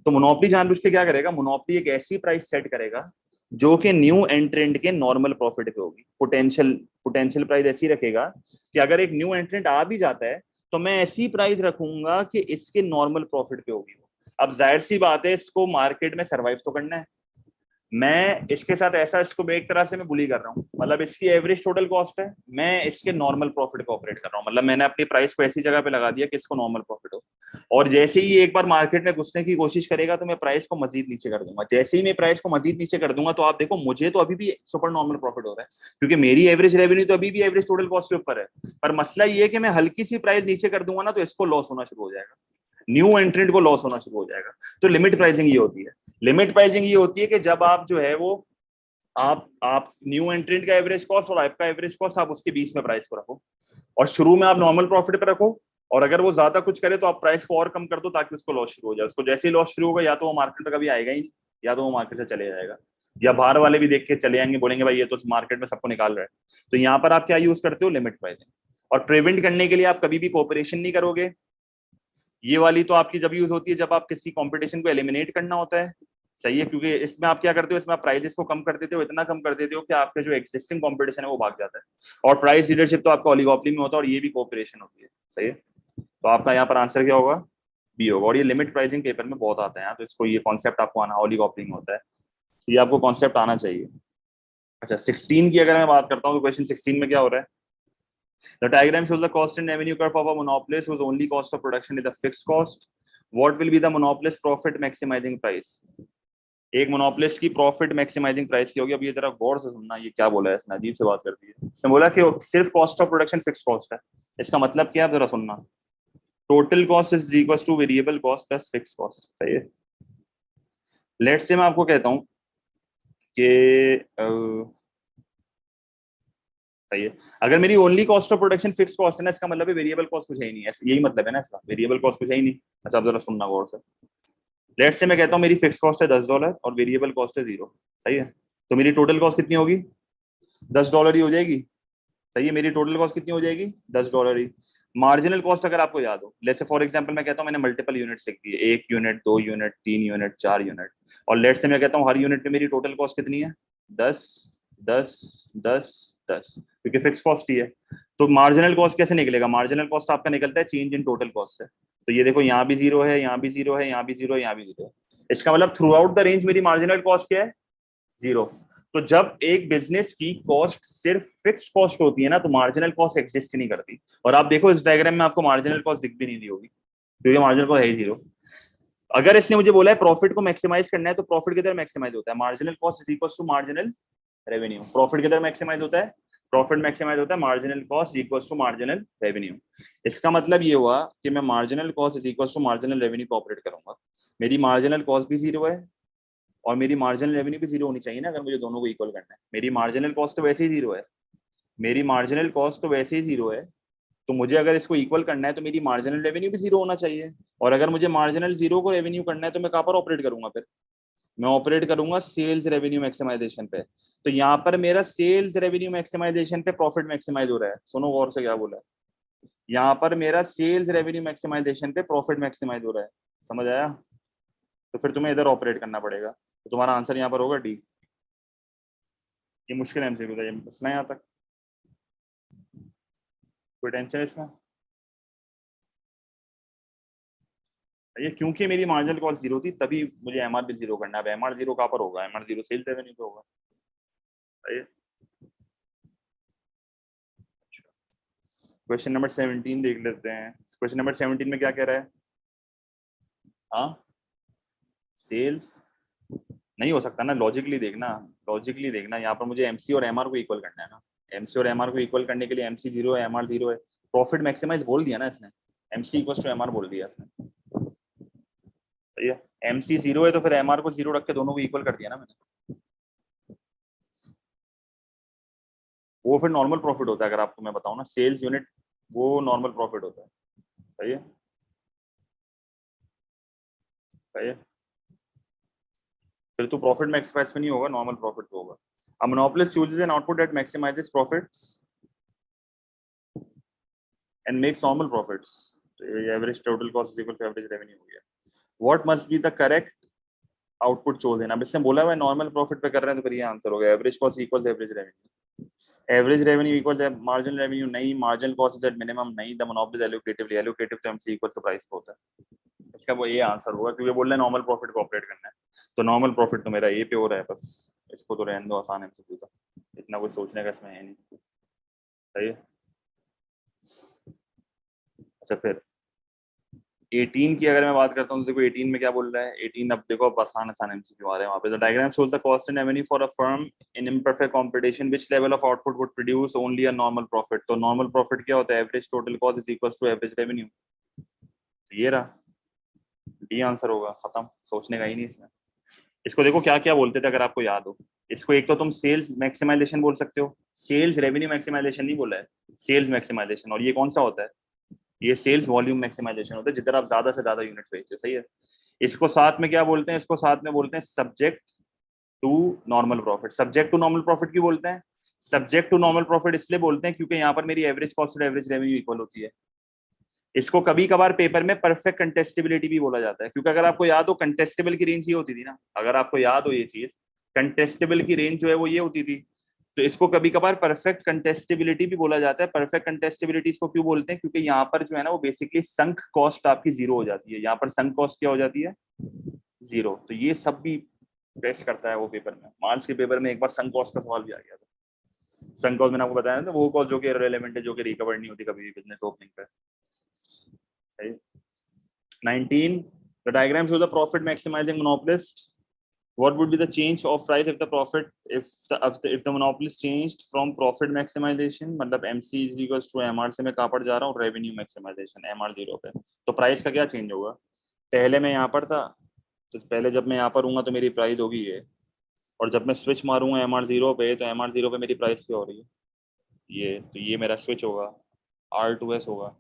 तो मोनोपोली जानबूझ के क्या करेगा? मोनोपोली एक ऐसी प्राइस सेट करेगा जो कि न्यू एंट्रेंट के नॉर्मल प्रॉफिट पे होगी। पोटेंशियल पोटेंशियल प्राइस ऐसी रखेगा कि अगर एक न्यू एंट्रेंट आ भी जाता है तो मैं ऐसी प्राइस रखूंगा कि इसके नॉर्मल प्रॉफिट पे होगी। अब जाहिर सी बात है, इसको मार्केट में सरवाइव तो करना है। मैं इसके साथ ऐसा, इसको एक तरह से मैं बुली कर रहा हूँ, मतलब इसकी एवरेज टोटल कॉस्ट है, मैं इसके नॉर्मल प्रॉफिट को ऑपरेट कर रहा हूँ। मतलब मैंने अपनी प्राइस को ऐसी जगह पे लगा दिया कि इसको नॉर्मल प्रॉफिट हो, और जैसे ही एक बार मार्केट में घुसने की कोशिश करेगा तो मैं प्राइस को मजीद नीचे कर दूंगा। जैसे ही मैं प्राइस को मजीद नीचे कर दूंगा तो आप देखो मुझे तो अभी भी सुपर नॉर्मल प्रॉफिट हो रहा है, क्योंकि मेरी एवरेज रेवेन्यू तो अभी भी एवरेज टोटल कॉस्ट के ऊपर है। पर मसला ये है कि मैं हल्की सी प्राइस नीचे कर दूंगा ना तो इसको लॉस होना शुरू हो जाएगा, न्यू एंट्रेंट को लॉस होना शुरू हो जाएगा। तो लिमिट प्राइसिंग ये होती है। लिमिट प्राइसिंग ये होती है कि जब आप जो है वो आप न्यू एंट्रेंट का एवरेज कॉस्ट और आपका एवरेज कॉस्ट, आप उसके बीच में प्राइस को रखो, और शुरू में आप नॉर्मल प्रॉफिट पे रखो, और अगर वो ज्यादा कुछ करे तो आप प्राइस को और कम कर दो ताकि उसको लॉस शुरू हो जाए। उसको जैसे ही लॉस शुरू होगा या तो वो मार्केट में कभी आएगा ही, या तो वो मार्केट से चले जाएगा, या बाहर वाले भी देख के चले जाएंगे, बोलेंगे भाई ये तो मार्केट में सबको निकाल रहा है। तो यहाँ पर आप क्या यूज करते हो? Limit pricing. और प्रिवेंट करने के लिए आप कभी भी कोऑपरेशन नहीं करोगे। ये वाली तो आपकी जब यूज होती है जब आप किसी कंपटीशन को एलिमिनेट करना होता है। सही है। क्योंकि इसमें आप क्या करते हो, इसमें आप प्राइसेस को कम कर देते हो, इतना कम कर देते हो कि आपके जो एक्सिस्टिंग कंपटीशन है वो भाग जाता है, और प्राइस लीडरशिप तो आपका ओलिगोपोली में होता है, और ये भी कोऑपरेशन होती है। सही है। तो आपका यहाँ पर आंसर क्या होगा? बी होगा। और ये लिमिट प्राइसिंग पेपर में बहुत आता है, तो इसको ये कॉन्सेप्ट आपको आना, ओलिगोपोली में होता है, ये आपको कॉन्सेप्ट आना चाहिए। अच्छा 16 की अगर मैं बात करता हूँ तो क्वेश्चन 16 में क्या हो रहा है? The diagram shows the cost and revenue curve of a monopolist whose only cost of production is the fixed cost. What will be the monopolist profit maximizing price? एक मोनोपोलिस्ट की प्रॉफिट मैक्सिमाइजिंग प्राइस की होगी। अब ये जरा गौर से सुनना, ये क्या बोला है इसने, अजीब से बात कर दी है। इसने बोला कि सिर्फ cost of production fix cost है। इसका मतलब क्या है, जरा सुनना। Total cost is equal two variable cost plus fix cost. सही है। लेट्स से मैं आपको कहता हूँ कि सही है, अगर मेरी only cost of production fix cost है ना, इसका मतलब है वेरिएबल कॉस्ट कुछ है ही नहीं, यही मतलब है ना इसका, वेरिएबल कॉस्ट कुछ है ही नहीं। अच्छा आप जरा सुनना गौर से। लेट्स से मैं कहता हूँ मेरी फिक्स कॉस्ट है $10 और वेरिएबल कॉस्ट है 0। सही है। तो मेरी टोटल कॉस्ट कितनी होगी? $10 ही हो जाएगी। सही है। मेरी टोटल कॉस्ट कितनी हो जाएगी? $10 ही। मार्जिनल कॉस्ट अगर आपको याद हो, लेट्स से फॉर एग्जांपल मैं कहता हूँ मैंने मल्टीपल यूनिट्स लिख दिए, 1 यूनिट, 2 यूनिट, 3 यूनिट, 4 यूनिट, और लेट्स से मैं कहता हूँ हर यूनिट पे मेरी टोटल कॉस्ट कितनी है? 10 10 10 10, क्योंकि फिक्स कॉस्ट ही है। तो मार्जिनल कॉस्ट कैसे निकलेगा? मार्जिनल कॉस्ट आपका निकलता है चेंज इन टोटल कॉस्ट से। तो ये देखो यहाँ भी 0 है, यहाँ भी 0 है, यहाँ भी 0 है, यहाँ भी 0 है। इसका मतलब थ्रू आउट द रेंज मेरी मार्जिनल कॉस्ट क्या है? 0। तो जब एक बिजनेस की कॉस्ट सिर्फ फिक्स्ड कॉस्ट होती है ना, तो मार्जिनल कॉस्ट एग्जिस्ट नहीं करती। और आप देखो इस डायग्राम में आपको मार्जिनल कॉस्ट दिख भी नहीं रही होगी, क्योंकि मार्जिनल कॉस्ट है ही 0। अगर इसने मुझे बोला है प्रॉफिट को मैक्सिमाइज करना है, तो प्रॉफिट किधर मैक्सिमाइज होता है? Marginal cost is equal to marginal revenue. Profit किधर मैक्सिमाइज होता है? प्रॉफिट मैक्सिमाइज होता है marginal cost equal to marginal revenue. इसका मतलब ये हुआ कि मैं marginal cost is equal to marginal revenue को ऑपरेट करूंगा। मेरी मार्जिनल कॉस्ट भी जीरो है और मेरी मार्जिनल रेवेन्यू भी जीरो होनी चाहिए ना, अगर मुझे दोनों को इक्वल करना है। मेरी मार्जिनल कॉस्ट तो वैसे ही जीरो है, मेरी मार्जिनल कॉस्ट तो वैसे ही जीरो है, तो मुझे अगर इसको इक्वल करना है तो मेरी मार्जिनल रेवेन्यू भी जीरो होना चाहिए। और अगर मुझे मार्जिनल जीरो को रेवेन्यू करना है तो मैं कहाँ पर ऑपरेट करूंगा? फिर मैं ऑपरेट करूंगा सेल्स रेवेन्यू मैक्सिमाइजेशन पे। तो यहाँ पर मेरा सेल्स रेवेन्यू मैक्सिमाइजेशन पे प्रॉफिट मैक्सिमाइज हो रहा है। सुनो गौर से क्या बोला है, यहाँ पर मेरा सेल्स रेवेन्यू मैक्सिमाइजेशन पे प्रॉफिट मैक्सिमाइज हो रहा है। समझ आया? तो फिर तुम्हें इधर ऑपरेट करना पड़ेगा। तो तुम्हारा आंसर यहाँ पर होगा डी। ये मुश्किल एमसीक्यू था, ये बसना यहाँ तक, कोई टेंशन है इसमें? ये क्योंकि मेरी मार्जिनल कॉस्ट जीरो थी तभी मुझे एमआर भी जीरो करना है। अब एमआर जीरो कहाँ पर होगा? एमआर जीरो सेल्स रेवेन्यू पे होगा। सही है। क्वेश्चन नंबर 17 देख लेते हैं। क्वेश्चन नंबर 17 में क्या कह रहा है? हाँ, सेल्स नहीं हो सकता ना, लॉजिकली देखना, लॉजिकली देखना। यहाँ पर मुझे एमसी और एमआर को इक्वल करना है ना। एमसी और एमआर को इक्वल करने के लिए एमसी जीरो है, एमआर जीरो है। प्रॉफिट मैक्सिमाइज बोल दिया ना इसने, एमसी इक्वल टू एमआर बोल दिया इसने। सही है। एमसी जीरो है तो फिर एमआर को जीरो रख के दोनों को इक्वल कर दिया ना मैंने। वो फिर नॉर्मल प्रॉफिट होता है। अगर आपको मैं बताऊं ना, सेल्स यूनिट वो नॉर्मल प्रॉफिट होता है। सही है, सही है। फिर तो प्रॉफिट मैक्सिमाइज में नहीं होगा, नॉर्मल प्रॉफिट पे होगा। A monopolist chooses an output that maximizes profits and makes normal profits. Average total cost is equal to average revenue हो गया। What must be the correct output chosen? अब इसने बोला हुआ नॉर्मल प्रॉफिट पे कर रहे हैं तो फिर ये आंसर हो गया। Average cost equals average revenue. Average revenue equals marginal revenue नहीं, marginal cost is at minimum नहीं, द मोनोपोली एलोकेटिवली, एलोकेटिव तो एमसी इक्वल्स टू प्राइस पे होता है। इसका वो ये आंसर होगा क्योंकि बोल रहे हैं नॉर्मल प्रॉफिट को ऑपरेट करना है। तो नॉर्मल प्रॉफिट तो मेरा ए पे हो रहा है, बस इसको तो रहने दो, आसान एमसीक्यू था, इतना कुछ सोचने का इसमें है नहीं। सही है। अच्छा, फिर 18 की अगर मैं बात करता हूँ तो देखो 18 में क्या बोल रहा है? 18 अब देखो, अब आसान आसान एमसीक्यू आ रहे हैं वहाँ पे। The diagram shows the cost and revenue for a firm in imperfect competition, which level of output would produce only a normal profit. तो नॉर्मल प्रॉफिट क्या होता है? Average total cost is equal to average revenue. ये रहा, D answer होगा, खत्म, सोचने का ही नहीं इसमें। इसको देखो क्या क्या बोलते थे अगर आपको याद हो। इसको एक तो तुम सेल्स मैक्सिमाइजेशन बोल सकते हो, सेल्स रेवेन्यू मैक्सिमाइजेशन नहीं बोला है, सेल्स मैक्सिमाइजेशन। और ये कौन सा होता है? ये सेल्स वॉल्यूम मैक्सिमाइजेशन होता है, जिधर आप ज्यादा से ज्यादा यूनिट बेचते हो। सही है। इसको साथ में क्या बोलते हैं? इसको साथ में बोलते हैं subject to normal profit. Subject to normal profit क्यों बोलते हैं? सब्जेक्ट टू नॉर्मल प्रॉफिट इसलिए बोलते हैं क्योंकि यहाँ पर मेरी एवरेज कॉस्ट और एवरेज रेवेन्यू इक्वल होती है। इसको कभी कभार पेपर में परफेक्ट कंटेस्टेबिलिटी भी बोला जाता है, क्योंकि अगर आपको याद हो कंटेस्टेबल की रेंज ये होती थी ना, अगर आपको याद हो ये चीज, कंटेस्टेबल की रेंज जो है वो ये होती थी। तो इसको कभी कभार परफेक्ट कंटेस्टेबिलिटी भी बोला जाता है। परफेक्ट कंटेस्टेबिलिटी इसको क्यों बोलते हैं? क्योंकि यहाँ पर जो है ना वो बेसिकली संक कॉस्ट आपकी जीरो हो जाती है। यहाँ पर संक कॉस्ट क्या हो जाती है? जीरो। तो ये सब भी टेस्ट करता है वो पेपर में। मार्च के पेपर में एक बार संक कॉस्ट का सवाल भी आ गया था। संक कॉस्ट मैंने आपको बताया था, वो कॉस्ट जो कि इररिलेवेंट है, जो कि रिकवर नहीं होती कभी भी बिजनेस ओपनिंग पे। 19, the diagram shows the profit maximizing monopolist. What would be the change of price if the profit, if the monopolist changed from profit maximization, मतलब MC is equals to MR से मैं कहाँ पर जा रहा हूँ? Revenue maximisation, MR zero पे। तो प्राइस का क्या चेंज होगा? पहले मैं यहाँ पर था, तो पहले जब मैं यहाँ पर हूँ तो मेरी प्राइस होगी ये, और जब मैं स्विच मारूंगा MR जीरो पे, तो MR जीरो पे मेरी प्राइस क्या हो रही है? ये, तो ये मेरा स्विच होगा, R2S होगा।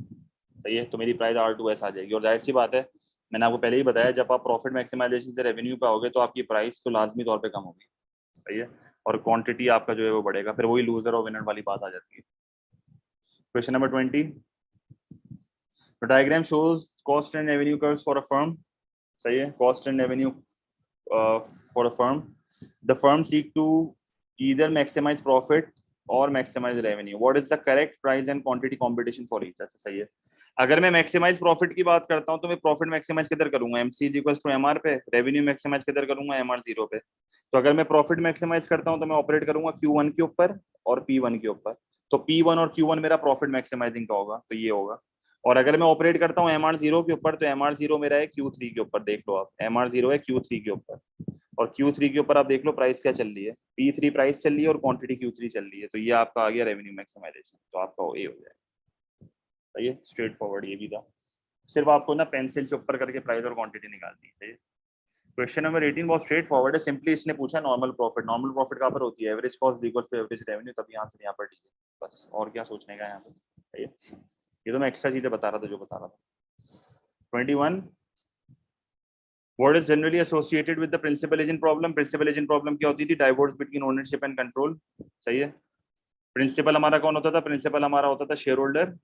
सही है। तो मेरी प्राइस R2S आ जाएगी। और जाहिर सी बात है, मैंने आपको पहले ही बताया, जब आप प्रॉफिट मैक्सिमाइजेशन से रेवेन्यू पे आओगे तो आपकी प्राइस तो लाजमी तौर पे कम होगी। सही है। और क्वांटिटी आपका जो है वो बढ़ेगा, फिर वही लूजर और विनर वाली बात आ जाती है। Question number 20, the diagram shows cost and revenue curves for a firm. सही है। Cost and revenue for a firm, the firm seek to either maximise profit और maximise revenue. What is the correct price and quantity competition for each. अच्छा, सही है। अगर मैं maximise profit की बात करता हूं तो मैं प्रॉफिट मैक्सिमाइज किधर करूंगा? MC इक्वल्स टू MR पे। रेवेन्यू मैक्सिमाइज किधर करूंगा? MR जीरो पे। तो अगर मैं प्रॉफिट मैक्सिमाइज करता हूं तो मैं ऑपरेट करूंगा Q1 के ऊपर और P1 के ऊपर। तो P1 और Q1 मेरा प्रॉफिट मैक्सिमाइजिंग का होगा, तो ये होगा। और अगर मैं ऑपरेट करता हूँ MR0 के ऊपर, तो MR0 मेरा है Q3 के ऊपर, देख लो आप, MR0 है Q3 के ऊपर, और Q3 के ऊपर आप देख लो प्राइस क्या चल रही है, P3 प्राइस चल रही है और क्वांटिटी Q3 चल रही है, तो ये आपका आ गया रेवेन्यू मैक्सिमाइजेशन, तो आपका ए हो जाएगा। सही है, स्ट्रेट फॉरवर्ड ये भी था, सिर्फ आपको ना पेंसिल से ऊपर करके प्राइस और क्वांटिटी निकालनी है। क्वेश्चन नंबर 18 बहुत स्ट्रेट फॉरवर्ड है, सिंपली इसने पूछा नॉर्मल प्रॉफिट, नॉर्मल प्रॉफिट कहाँ पर होती है, average cost equal to average revenue, तभी आंसर यहाँ पर ठीक है, बस और क्या सोचने का यहाँ पे। सही है, ये तो मैं एक्स्ट्रा चीजें बता रहा था जो बता रहा था। 21 What is generally associated with the principal agent problem? Principal agent problem क्या होती थी, divorce between ownership and control. सही है, प्रिंसिपल हमारा कौन होता था, प्रिंसिपल हमारा होता था शेयर होल्डर,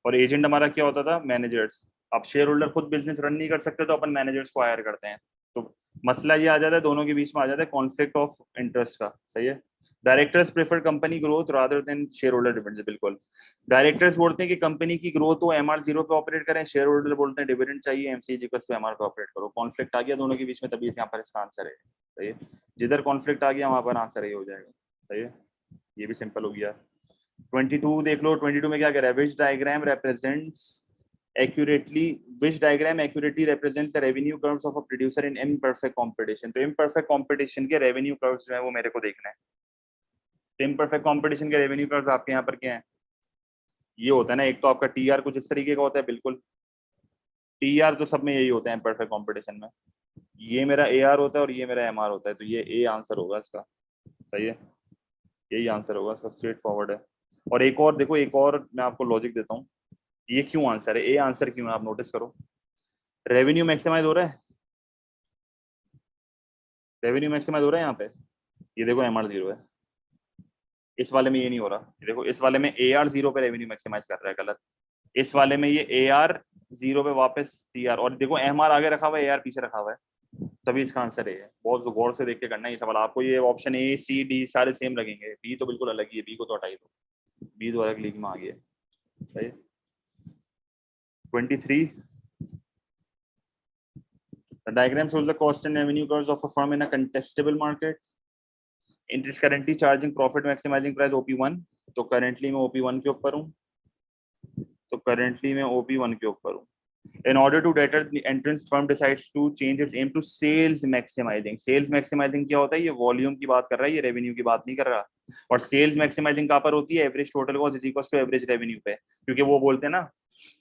और एजेंट हमारा क्या होता था, मैनेजर्स। अब शेयर होल्डर खुद बिजनेस रन नहीं कर सकते तो अपन मैनेजर्स को हायर करते हैं, तो मसला ये आ जाता है, दोनों के बीच में आ जाता है कॉन्फ्लिक्ट ऑफ इंटरेस्ट का। सही है, directors prefer company growth rather than share holder dividend, बिल्कुल। डायरेक्टर्स बोलते हैं कि कंपनी की ग्रोथ हो, MR0 पे ऑपरेट करें, शेयर होल्डर बोलते हैं डिविडेंड चाहिए, MCG को MR पे ऑपरेट करो। कॉन्फ्लिक्ट आ गया दोनों के बीच में, तभी यहाँ पर इसका आंसर है। सही है, जिधर कॉन्फ्लिक्ट आ गया वहां पर आंसर ये हो जाएगा। सही है, ये भी सिंपल हो गया। 22 देख लो, 22 में क्या कह रहा है, विच diagram represents accurately, which diagram accurately represents the revenue curves of a producer in imperfect competition। तो imperfect competition के revenue curves जो है वो मेरे को देखना है। तो imperfect competition के revenue curves आपके यहाँ पर क्या है, ये होता है ना, एक तो आपका TR कुछ इस तरीके का होता है, बिल्कुल TR तो सब में यही होता है imperfect competition में, ये मेरा AR होता है और ये मेरा MR होता है, तो ये A आंसर होगा इसका। सही है, यही आंसर होगा इसका, स्ट्रेट फॉरवर्ड है। और एक और देखो, एक और मैं आपको लॉजिक देता हूँ, ये क्यों आंसर है, ए आंसर क्यों है, आप नोटिस करो, रेवेन्यू मैक्सिमाइज हो रहा है, रेवेन्यू मैक्सिमाइज हो रहा है यहाँ पे, ये देखो MR0 है, इस वाले में ये नहीं हो रहा, ये देखो इस वाले में AR0 पे रेवेन्यू मैक्सिमाइज कर रहा है, गलत। इस वाले में ये AR0 पे वापस TR, और देखो MR आगे रखा हुआ है, AR पीछे रखा हुआ है, तभी इसका आंसर है। बहुत गौर से देख के करना है ये सवाल, आपको ये ऑप्शन A C D सारे सेम लगेंगे, बी तो बिल्कुल अलग ही है, बी को तो हटाई दो, बी तो अलग लीग में आ गया। सही। 23 The diagram shows the cost and revenue curves of a firm in a contestable market. It is currently charging profit maximizing price OP1, तो currently मैं OP1 के ऊपर हूँ, तो currently मैं OP1 के ऊपर हूँ। In order to better the entrance firm decides to change its aim to sales maximizing। Sales maximizing क्या होता है, ये वॉल्यूम की बात कर रहा है, ये रेवेन्यू की बात नहीं कर रहा। और सेल्स मैक्सिमाइजिंग कहाँ पर होती है, average total cost is equal to average revenue पे, क्योंकि वो बोलते हैं ना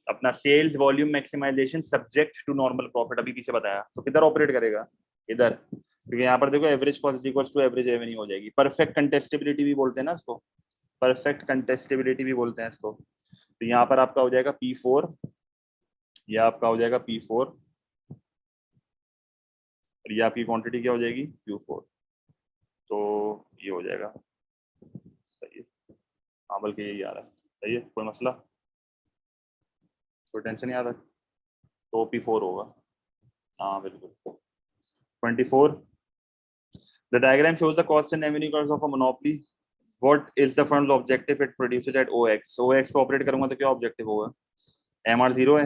अपना sales volume maximisation subject to normal profit, अभी पीछे बताया, तो किधर ऑपरेट करेगा, इधर, क्योंकि यहाँ पर देखो average cost is equal to average revenue हो जाएगी। परफेक्ट कंटेस्टेबिलिटी भी बोलते हैं ना इसको, परफेक्ट कंटेस्टेबिलिटी भी बोलते हैं इसको, तो यहाँ पर आपका हो जाएगा P4, यह आपका हो जाएगा P4, और ये आपकी क्वांटिटी क्या हो जाएगी Q4, तो ये हो जाएगा। सही है, हाँ बल्कि यही आ रहा है। सही है, कोई मसला, कोई टेंशन नहीं आता, तो P4 होगा, हाँ बिल्कुल। 24 The diagram shows the cost and revenue curves of a monopoly. What is the firm's objective it produces at OX? OX पे ऑपरेट करूंगा तो क्या ऑब्जेक्टिव होगा, MR0 है,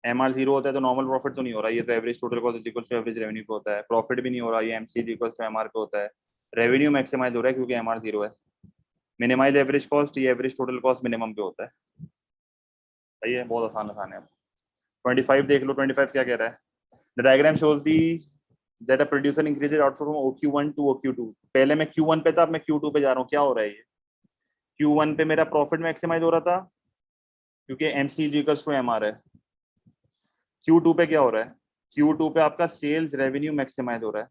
MR0 होता है तो नॉर्मल प्रॉफिट तो नहीं हो रहा, ये तो average total cost equal to average revenue पे होता है, प्रॉफिट भी नहीं हो रहा, ये MCG इक्वल टू MR पे होता है, रेवेन्यू मैक्सिमाइज हो रहा है क्योंकि MR0 है, मिनिमाइज एवरेज कॉस्ट, ये एवरेज टोटल कॉस्ट मिनिमम पे होता है। सही है, बहुत आसान है। 25 देख लो, 25 क्या कह रहा है, the diagram shows the that a producer increases output from OQ1 to OQ2। पहले मैं Q1 पे था, अब मैं Q2 पे जा रहा हूँ, क्या हो रहा है ये, Q1 पे मेरा प्रॉफिट मैक्सिमाइज हो रहा था क्योंकि MCG का MR है, Q2 पे क्या हो रहा है, Q2 पे आपका सेल्स रेवेन्यू मैक्सिमाइज हो रहा है,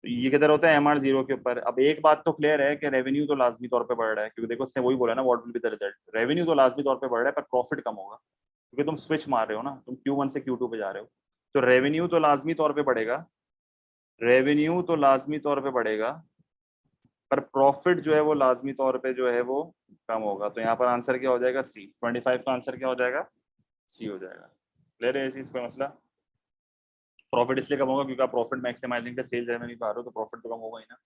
तो ये किधर होता है MR0 के ऊपर। अब एक बात तो क्लियर है कि रेवेन्यू तो लाजमी तौर पे बढ़ रहा है, क्योंकि देखो उसने वही बोला ना, what will be the result, revenue तो लाजमी तौर पे बढ़ रहा है पर प्रॉफिट कम होगा, क्योंकि तुम स्विच मार रहे हो ना, तुम Q1 से Q2 पे जा रहे हो, तो रेवेन्यू तो लाजमी तौर पे बढ़ेगा, रेवेन्यू तो लाजमी तौर पे बढ़ेगा, पर प्रॉफिट जो है वो लाजमी तौर पे जो है वो कम होगा, तो यहाँ पर आंसर क्या हो जाएगा C। 25 का आंसर क्या हो जाएगा, C हो जाएगा। क्लियर है इस चीज का मसला, प्रॉफिट इसलिए कम होगा क्योंकि आप प्रॉफिट मैक्सिमाइजिंग का सेल्स रेवेन्यू पा रहे हो, तो प्रॉफिट तो कम होगा ही ना,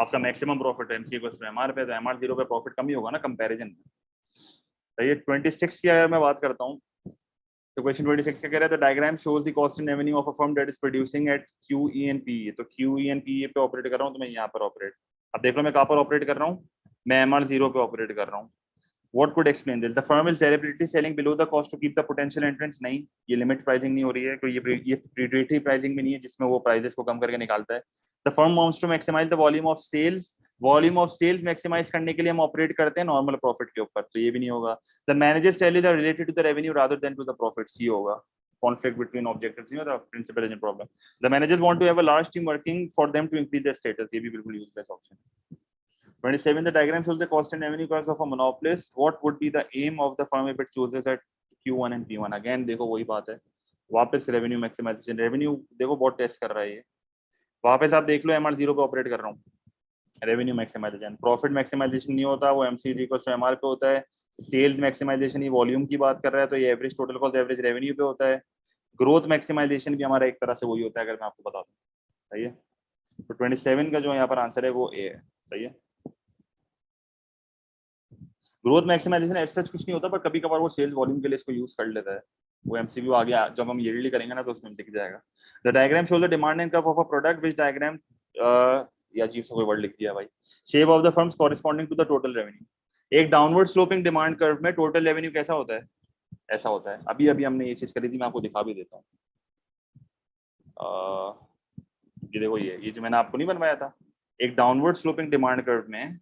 आपका मैक्सिमम प्रॉफिट है MCG को MR पे, तो MR0 पे प्रॉफिट कम ही होगा ना कंपैरिजन में। तो ये 26 की अगर मैं बात करता हूँ, तो क्वेश्चन 26 क्या कह रहा है, the diagram shows the cost and revenue of a firm that is producing at QE&PE। तो QE&PE पे ऑपरेट कर रहा हूँ, तो मैं यहाँ पर ऑपरेट, अब देख लो मैं कहाँ पर ऑपरेट कर रहा हूँ, मैं MR0 पे ऑपरेट कर रहा हूँ, What could explain this? The firm is deliberately selling below the cost to keep the potential entrants. नहीं, ये लिमिट प्राइसिंग नहीं हो रही है, कोई ये प्रीडेटरी प्राइसिंग भी नहीं है जिसमें वो प्राइसेस को कम करके निकालता है. The firm wants to maximize the volume of sales. Volume of sales maximise करने के लिए हम ऑपरेट करते हैं नॉर्मल प्रॉफिट के ऊपर, तो ये भी नहीं होगा. The manager salaries are related to the revenue rather than to the profits, ये होगा. कॉन्फ्लिक्ट बिटवीन ऑब्जेक्टिव्स नहीं होता, principal is in problem. The managers want to have a large team working for them to increase their status, ये भी बिल्कुल useless option. 27 the diagram shows the cost and revenue curves of a monopolist. What would be the aim of the firm if it chooses at Q1 and P1? Again देखो वही बात है, वापस revenue maximisation. Revenue देखो बहुत test कर रहा है ये. वापस आप देख लो MR0 पे ऑपरेट कर रहा हूँ, रेवेन्यू मैक्सिमाइजेशन. प्रॉफिट मैक्सिमाइजेशन नहीं होता, वो MC=MR पे होता है. सेल्स मैक्सिमाइजेशन, ये वॉल्यूम की बात कर रहा है, तो ये average total cost average revenue पे होता है. ग्रोथ मैक्सिमाइजेशन भी हमारा एक तरह से वही होता है, अगर मैं आपको बता दूं. सही है. तो 27 का जो यहाँ पर आंसर है वो ए है. सही है. ग्रोथ मैक्सिमाइजेशन ऐसा कुछ नहीं होता, पर कभी कभार वो सेल्स वॉल्यूम के लिए इसको यूज कर लेता है. वो एमसीक्यू आगे जब हम ईयरली करेंगे ना तो उसमें दिख जाएगा. The diagram shows the demand and curve of a product which diagram, या अजीब सा कोई वर्ड लिख दिया भाई. Shape of the firm's corresponding to the total revenue. एक डाउनवर्ड स्लोपिंग डिमांड कर्व में टोटल रेवेन्यू कैसा होता है? ऐसा होता है. अभी अभी हमने ये चीज करी थी, मैं आपको दिखा भी देता हूँ. ये देखो, ये जो मैंने आपको नहीं बनवाया था, एक डाउनवर्ड स्लोपिंग डिमांड कर्व में,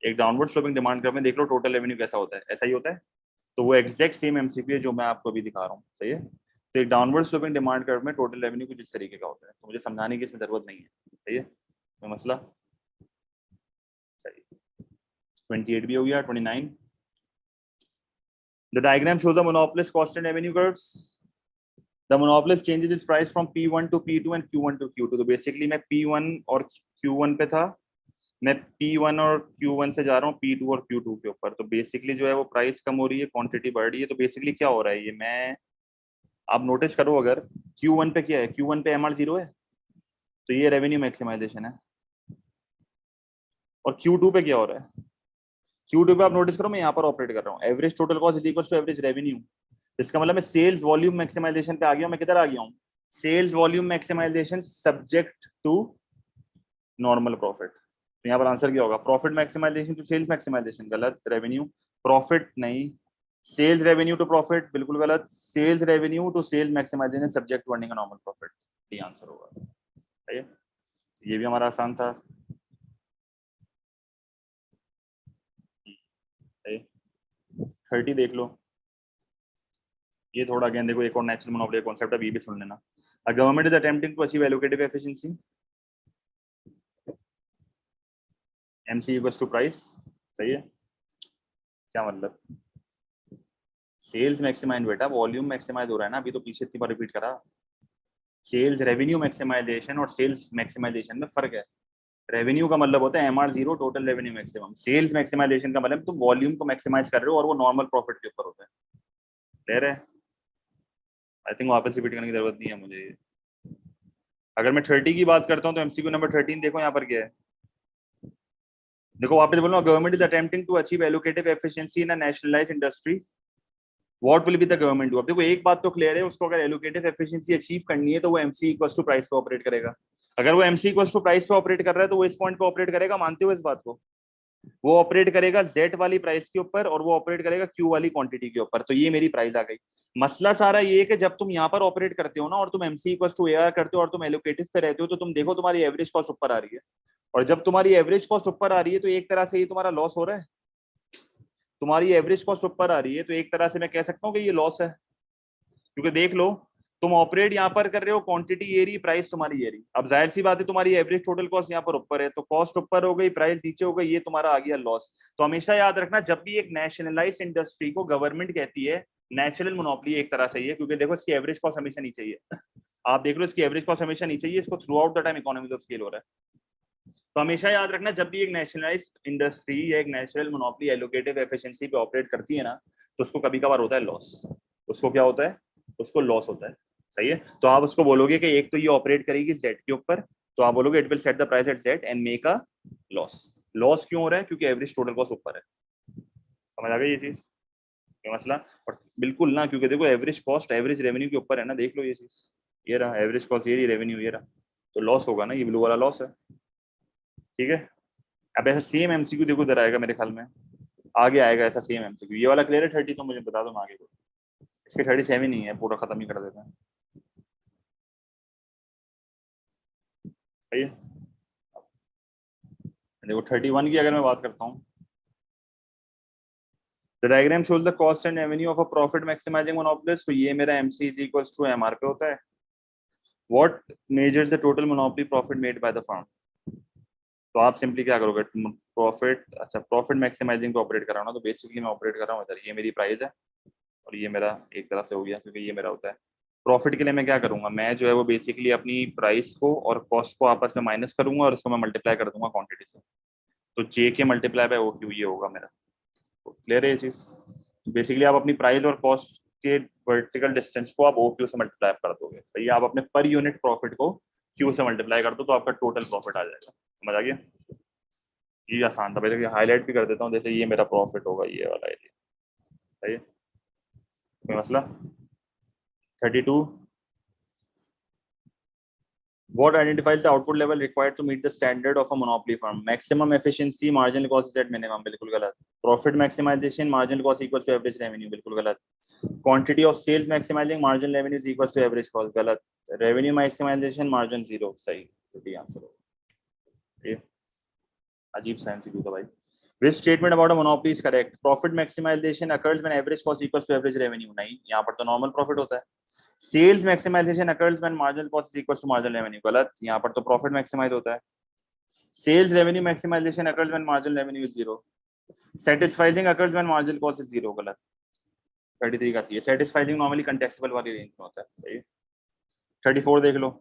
एक डाउनवर्ड स्लोपिंग डिमांड कर्व में देख लो टोटल रेवेन्यू कैसा होता है. ऐसा ही होता है. तो वो एग्जैक्ट सेम एमसीक्यू है जो मैं आपको अभी दिखा रहा हूँ. सही है. तो एक डाउनवर्ड स्लोपिंग डिमांड कर्व में टोटल रेवेन्यू कुछ इस तरीके का होता है, तो मुझे समझाने की इसमें जरूरत नहीं है. सही है. तो मसला सही. 28 भी हो गया. 29. The diagram shows the monopolist cost and revenue curves. The monopolist changes its price from P1 to P2 and Q1 to Q2. तो बेसिकली मैं P1 और Q1 पे था, मैं P1 और Q1 से जा रहा हूँ P2 और Q2 के ऊपर. तो बेसिकली जो है वो प्राइस कम हो रही है, क्वांटिटी बढ़ रही है. तो बेसिकली क्या हो रहा है, ये मैं, आप नोटिस करो, अगर Q1 पे क्या है, Q1 पे MR0 है, तो ये रेवेन्यू मैक्सिमाइजेशन है. और Q2 पे क्या हो रहा है, Q2 पे आप नोटिस करो मैं यहाँ पर ऑपरेट कर रहा हूँ. Average total cost is equal to average revenue. इसका मतलब मैं सेल्स वॉल्यूम मैक्सिमाइजेशन पे आ गया हूँ. मैं किधर आ गया हूँ? Sales volume maximisation subject to normal profit. तो यहाँ पर आंसर क्या होगा? Profit maximisation to sales maximisation, गलत. रेवेन्यू प्रॉफिट नहीं, सेल्स रेवेन्यू टू प्रॉफिट, बिल्कुल गलत. Sales revenue to sales maximisation subject to earning a normal profit, ये आंसर होगा. सही है. ये भी हमारा आसान था. 30 देख लो. ये थोड़ा अगेन देखो, एक और नेचुरल मोनोपोली कॉन्सेप्ट है, ये भी सुन लेना. A government is attempting to achieve allocative efficiency, MC equals to price. सही है. क्या मतलब? सेल्स मैक्सिमाइज बेटा, वॉल्यूम मैक्सिमाइज हो रहा है ना. अभी तो पीछे इतनी बार रिपीट करा. सेल्स रेवेन्यू मैक्सिमाइजेशन और सेल्स मैक्सिमाइजेशन में फर्क है. रेवेन्यू का मतलब होता है MR0 total revenue maximum. Sales maximisation का मतलब तुम वॉल्यूम को मैक्सिमाइज कर रहे हो और वो नॉर्मल प्रॉफिट के ऊपर होता है. क्लियर है? आई थिंक वापस रिपीट करने की जरूरत नहीं है मुझे. अगर मैं 30 की बात करता हूँ तो MCQ नंबर 13 देखो यहाँ पर क्या है. देखो वापस बोल रहा हूँ, government is attempting to achieve allocative efficiency in a nationalised industry. What will be the government do? अब देखो एक बात तो क्लियर है, उसको अगर एलोकेटिव एफिशिएंसी अचीव करनी है तो वो MC इक्वल्स टू प्राइस पे ऑपरेट करेगा. अगर वो MC इक्वल्स टू प्राइस पे ऑपरेट कर रहा है तो वो इस पॉइंट पे ऑपरेट करेगा, मानते हो इस बात को? वो ऑपरेट करेगा Z वाली प्राइस के ऊपर और वो ऑपरेट करेगा Q वाली क्वांटिटी के ऊपर. तो ये मेरी प्राइस आ गई. मसला सारा ये है कि जब तुम यहाँ पर ऑपरेट करते हो ना और तुम MC इक्वल्स टू AR करते हो और तुम एलोकेटिव पे रहते हो, तो तुम देखो तुम्हारी एवरेज कॉस्ट ऊपर आ रही है. और जब तुम्हारी एवरेज कॉस्ट ऊपर आ रही है तो एक तरह से ये तुम्हारा लॉस हो रहा है. तुम्हारी एवरेज कॉस्ट ऊपर आ रही है तो एक तरह से मैं कह सकता हूँ कि ये लॉस है. क्योंकि देख लो, तुम ऑपरेट यहाँ पर कर रहे हो, क्वांटिटी ये रही, प्राइस तुम्हारी ये रही. अब जाहिर सी बात है तुम्हारी एवरेज टोटल कॉस्ट यहाँ पर ऊपर है, तो कॉस्ट ऊपर हो गई, प्राइस नीचे हो गई, ये तुम्हारा आ गया लॉस. तो हमेशा याद रखना, जब भी एक नेशनलाइज्ड इंडस्ट्री को गवर्नमेंट कहती है नेचुरल मोनोपोली, एक तरह से ही है, क्योंकि देखो इसकी एवरेज कॉस्ट हमेशा नीचे ही है. आप देख लो इसकी एवरेज कॉस्ट हमेशा नीचे ही है, इसको through out the time economies of scale हो रहा है. तो हमेशा याद रखना, जब भी एक नेशनलाइज्ड इंडस्ट्री या एक नेचुरल मोनोपोली एलोकेटिव एफिशिएंसी पे ऑपरेट करती है ना, तो उसको कभी कभार होता है लॉस. उसको क्या होता है? उसको लॉस होता है. सही है. तो आप उसको बोलोगे कि एक तो ये ऑपरेट करेगी Z के ऊपर, तो आप बोलोगे it will set the price at Z and make a loss. Loss क्यों हो रहा है? क्योंकि एवरेज टोटल कॉस्ट ऊपर है. समझ आ गई ये चीज? क्या मसला? और बिल्कुल ना, क्योंकि देखो एवरेज कॉस्ट एवरेज रेवेन्यू के ऊपर है ना. देख लो ये चीज, ये रहा एवरेज कॉस्ट, ये रही रेवेन्यू, ये रहा. तो लॉस होगा ना, ये ब्लू वाला लॉस है. ठीक है. अब ऐसा सेम MCQ देखो इधर आएगा मेरे ख्याल में. आगे आएगा ऐसा सेम एमसीक्यू। ये वाला क्लियर है 30? तो मुझे बता दो, मैं आगे को। इसके 37 नहीं है, पूरा खत्म ही कर देते हैं। सही है। देखो 31 की अगर मैं बात करता हूँ, the diagram shows the cost and revenue of a profit maximising monopolist. तो ये मेरा MC is equals to MR पे होता है। What measures the total monopoly profit made by the firm. तो आप सिंपली क्या करोगे, प्रॉफिट, अच्छा प्रॉफिट मैक्सिमाइजिंग पे ऑपरेट कर रहा हूँ ना, तो बेसिकली मैं ऑपरेट कर रहा हूँ इधर, ये मेरी प्राइस है और ये मेरा एक तरह से हो गया, क्योंकि ये मेरा होता है प्रॉफिट के लिए। मैं क्या करूंगा, मैं जो है वो बेसिकली अपनी प्राइस को और कॉस्ट को आपस में माइनस करूंगा और उसको मैं मल्टीप्लाई कर दूंगा क्वांटिटी से। तो जे के मल्टीप्लाई बाय ओ क्यू ये होगा मेरा। क्लियर है ये चीज? बेसिकली आप अपनी प्राइस और कॉस्ट के वर्टिकल डिस्टेंस को आप ओ क्यू से मल्टीप्लाई कर दोगे। सही है, आप अपने पर यूनिट प्रॉफिट को क्यू से मल्टीप्लाई कर दो तो आपका टोटल प्रॉफिट आ जाएगा। समझ आ गया? ये आसान था, पहले हाईलाइट भी कर देता हूँ। जैसे ये मेरा प्रॉफिट होगा, ये वाला एरिया। सही है, कोई मसला? 32, what identifies the output level required to meet the standard of a monopoly firm? Maximum efficiency, marginal cost is at minimum, बिल्कुल गलत। Profit maximization, marginal cost equals to average revenue, बिल्कुल गलत। Quantity of sales maximizing, marginal revenue is equals to average cost, गलत। Revenue maximization, margin zero, सही। तो ये answer होगा। ये अजीब सा एमसीक्यू था भाई। Which statement about a monopoly is correct? Profit maximization occurs when average cost equals to average revenue, नहीं, यहाँ पर तो normal profit होता है। Sales maximisation occurs when marginal cost is equal to marginal revenue, गलत, यहाँ पर तो प्रॉफिट मैक्सिमाइज होता है। Sales revenue maximisation occurs when marginal revenue is zero. Satisficing occurs when marginal cost is zero, गलत। 33 का सी है। सैटिस्फाइजिंग नॉर्मली कंटेस्टेबल वाली रेंज में होता है। सही है। 34 देख लो।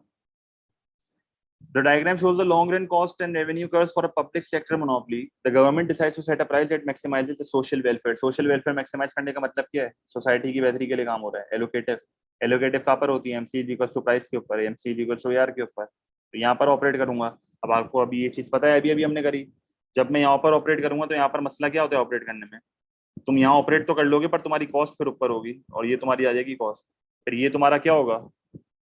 The diagram shows the long run cost and revenue curves for a public sector monopoly. The government decides to set a price that maximizes the social welfare. Social welfare maximize करने का मतलब क्या है? सोसाइटी की बेहतरी के लिए काम हो रहा है। एलोकेटिव, एलोकेटिव कहाँ पर होती है? MC is equal to price के ऊपर, एमसी इज इक्वल टू यार के ऊपर। तो यहाँ पर ऑपरेट करूंगा। अब आपको अभी ये चीज पता है, अभी अभी हमने करी। जब मैं यहाँ पर ऑपरेट करूंगा तो यहाँ पर मसला क्या होता है ऑपरेट करने में? तुम यहाँ ऑपरेट तो कर लोगे पर तुम्हारी कॉस्ट फिर ऊपर होगी और ये तुम्हारी आ जाएगी कॉस्ट। फिर ये तुम्हारा क्या होगा?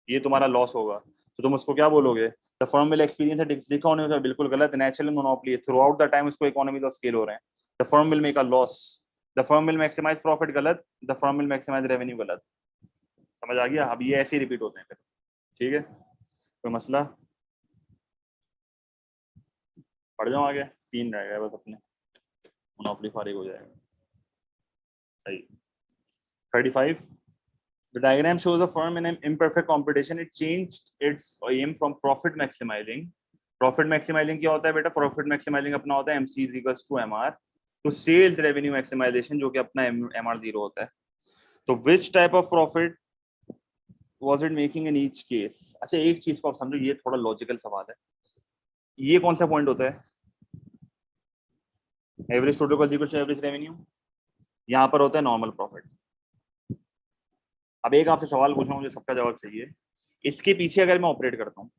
ये तुम्हारा लॉस होगा। तो तुम उसको क्या बोलोगे? द फर्म विल एक्सपीरियंस लिखा होने का बिल्कुल गलत। Natural monopoly throughout the time उसको इकोनॉमी ऑफ स्केल हो रहे हैं। The firm will make a loss. The firm will maximise profit, गलत। The firm will maximise revenue, गलत। समझ आ गया? अब ये ऐसे ही रिपीट होते हैं फिर। ठीक है, कोई मसला? पढ़ जाओ आगे, 3 रह गए बस अपने, मोनोपोली फारिग हो जाएगा। सही। 35, the diagram shows a firm in an imperfect competition. It changed its aim from profit maximizing. Profit maximizing क्या होता है बेटा? Profit maximizing अपना होता है MC is equals to MR, तो sales revenue maximization जो कि अपना MR 0 होता है। तो which type of profit was it making in each case? अच्छा एक चीज को आप समझो, ये थोड़ा लॉजिकल सवाल है। ये कौन सा पॉइंट होता है? Average total cost equal to average revenue. यहाँ पर होता है नॉर्मल प्रॉफिट। अब एक आपसे सवाल पूछ रहा हूँ, मुझे सबका जवाब चाहिए। इसके पीछे अगर मैं ऑपरेट करता हूँ,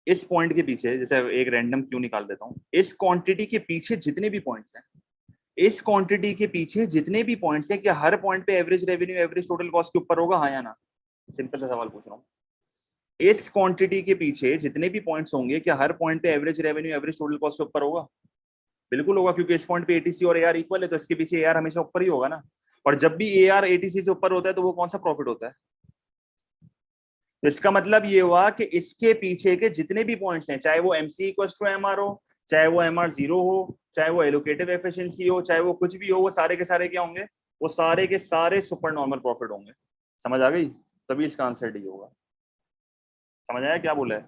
इस पॉइंट के पीछे, जैसे एक रैंडम क्यू निकाल देता हूँ, इस क्वांटिटी के पीछे जितने भी पॉइंट्स हैं, इस क्वांटिटी के पीछे जितने भी पॉइंट्स हैं, क्या हर पॉइंट पे average revenue average total cost के ऊपर होगा, हाँ या ना? सिंपल सा सवाल पूछ रहा हूँ। इस क्वांटिटी के पीछे जितने भी पॉइंट्स होंगे, क्या हर पॉइंट पे average revenue average total cost के ऊपर होगा? बिल्कुल होगा, क्योंकि इस पॉइंट पे एटीसी और एआर इक्वल है, तो इसके पीछे एआर हमेशा ऊपर ही होगा ना। और जब भी एआर एटीसी से ऊपर होता है तो वो कौन सा प्रॉफिट होता है? तो इसका मतलब ये हुआ कि इसके पीछे के जितने भी पॉइंट्स हैं, चाहे वो एमसी इक्वल्स टू एमआर हो, चाहे वो एमआर 0 हो, चाहे वो एलोकेटिव एफिशिएंसी हो, चाहे वो कुछ भी हो, वो सारे के सारे क्या होंगे? वो सारे के सारे सुपर नॉर्मल प्रॉफिट होंगे। समझ आ गई? तभी इसका आंसर डी होगा। समझ आया क्या बोला है?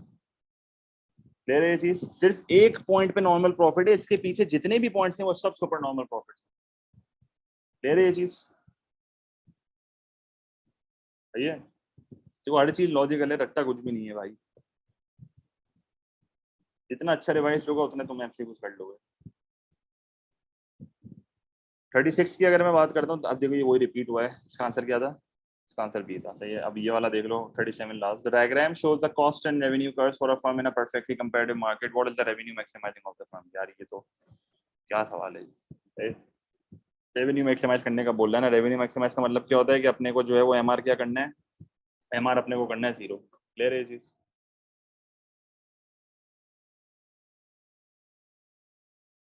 ले रहे चीज, सिर्फ एक पॉइंट पे नॉर्मल प्रॉफिट है, इसके पीछे जितने भी पॉइंट्स हैं वो सब सुपर नॉर्मल प्रॉफिट। ले रहे चीज? सही है। देखो हर चीज लॉजिकल है, रखता कुछ भी नहीं है भाई। जितना अच्छा रिवाइज होगा उतने तुम एमसीक्यूज कर लोगे। 36 की अगर मैं बात करता हूँ तो अब देखो ये वही रिपीट हुआ है। इसका आंसर क्या था? इसका आंसर बी था। सही है। अब ये वाला देख लो 37 last. The diagram shows the cost and revenue curves for a firm in a perfectly comparative market. What is the revenue maximising of the firm? यार ये तो क्या सवाल है? रेवेन्यू मैक्सिमाइज करने का बोल रहा है ना। रेवेन्यू मैक्सिमाइज का मतलब क्या होता है कि अपने को जो है वो एमआर क्या करना है? एमआर अपने को करना है 0। क्लियर है चीज?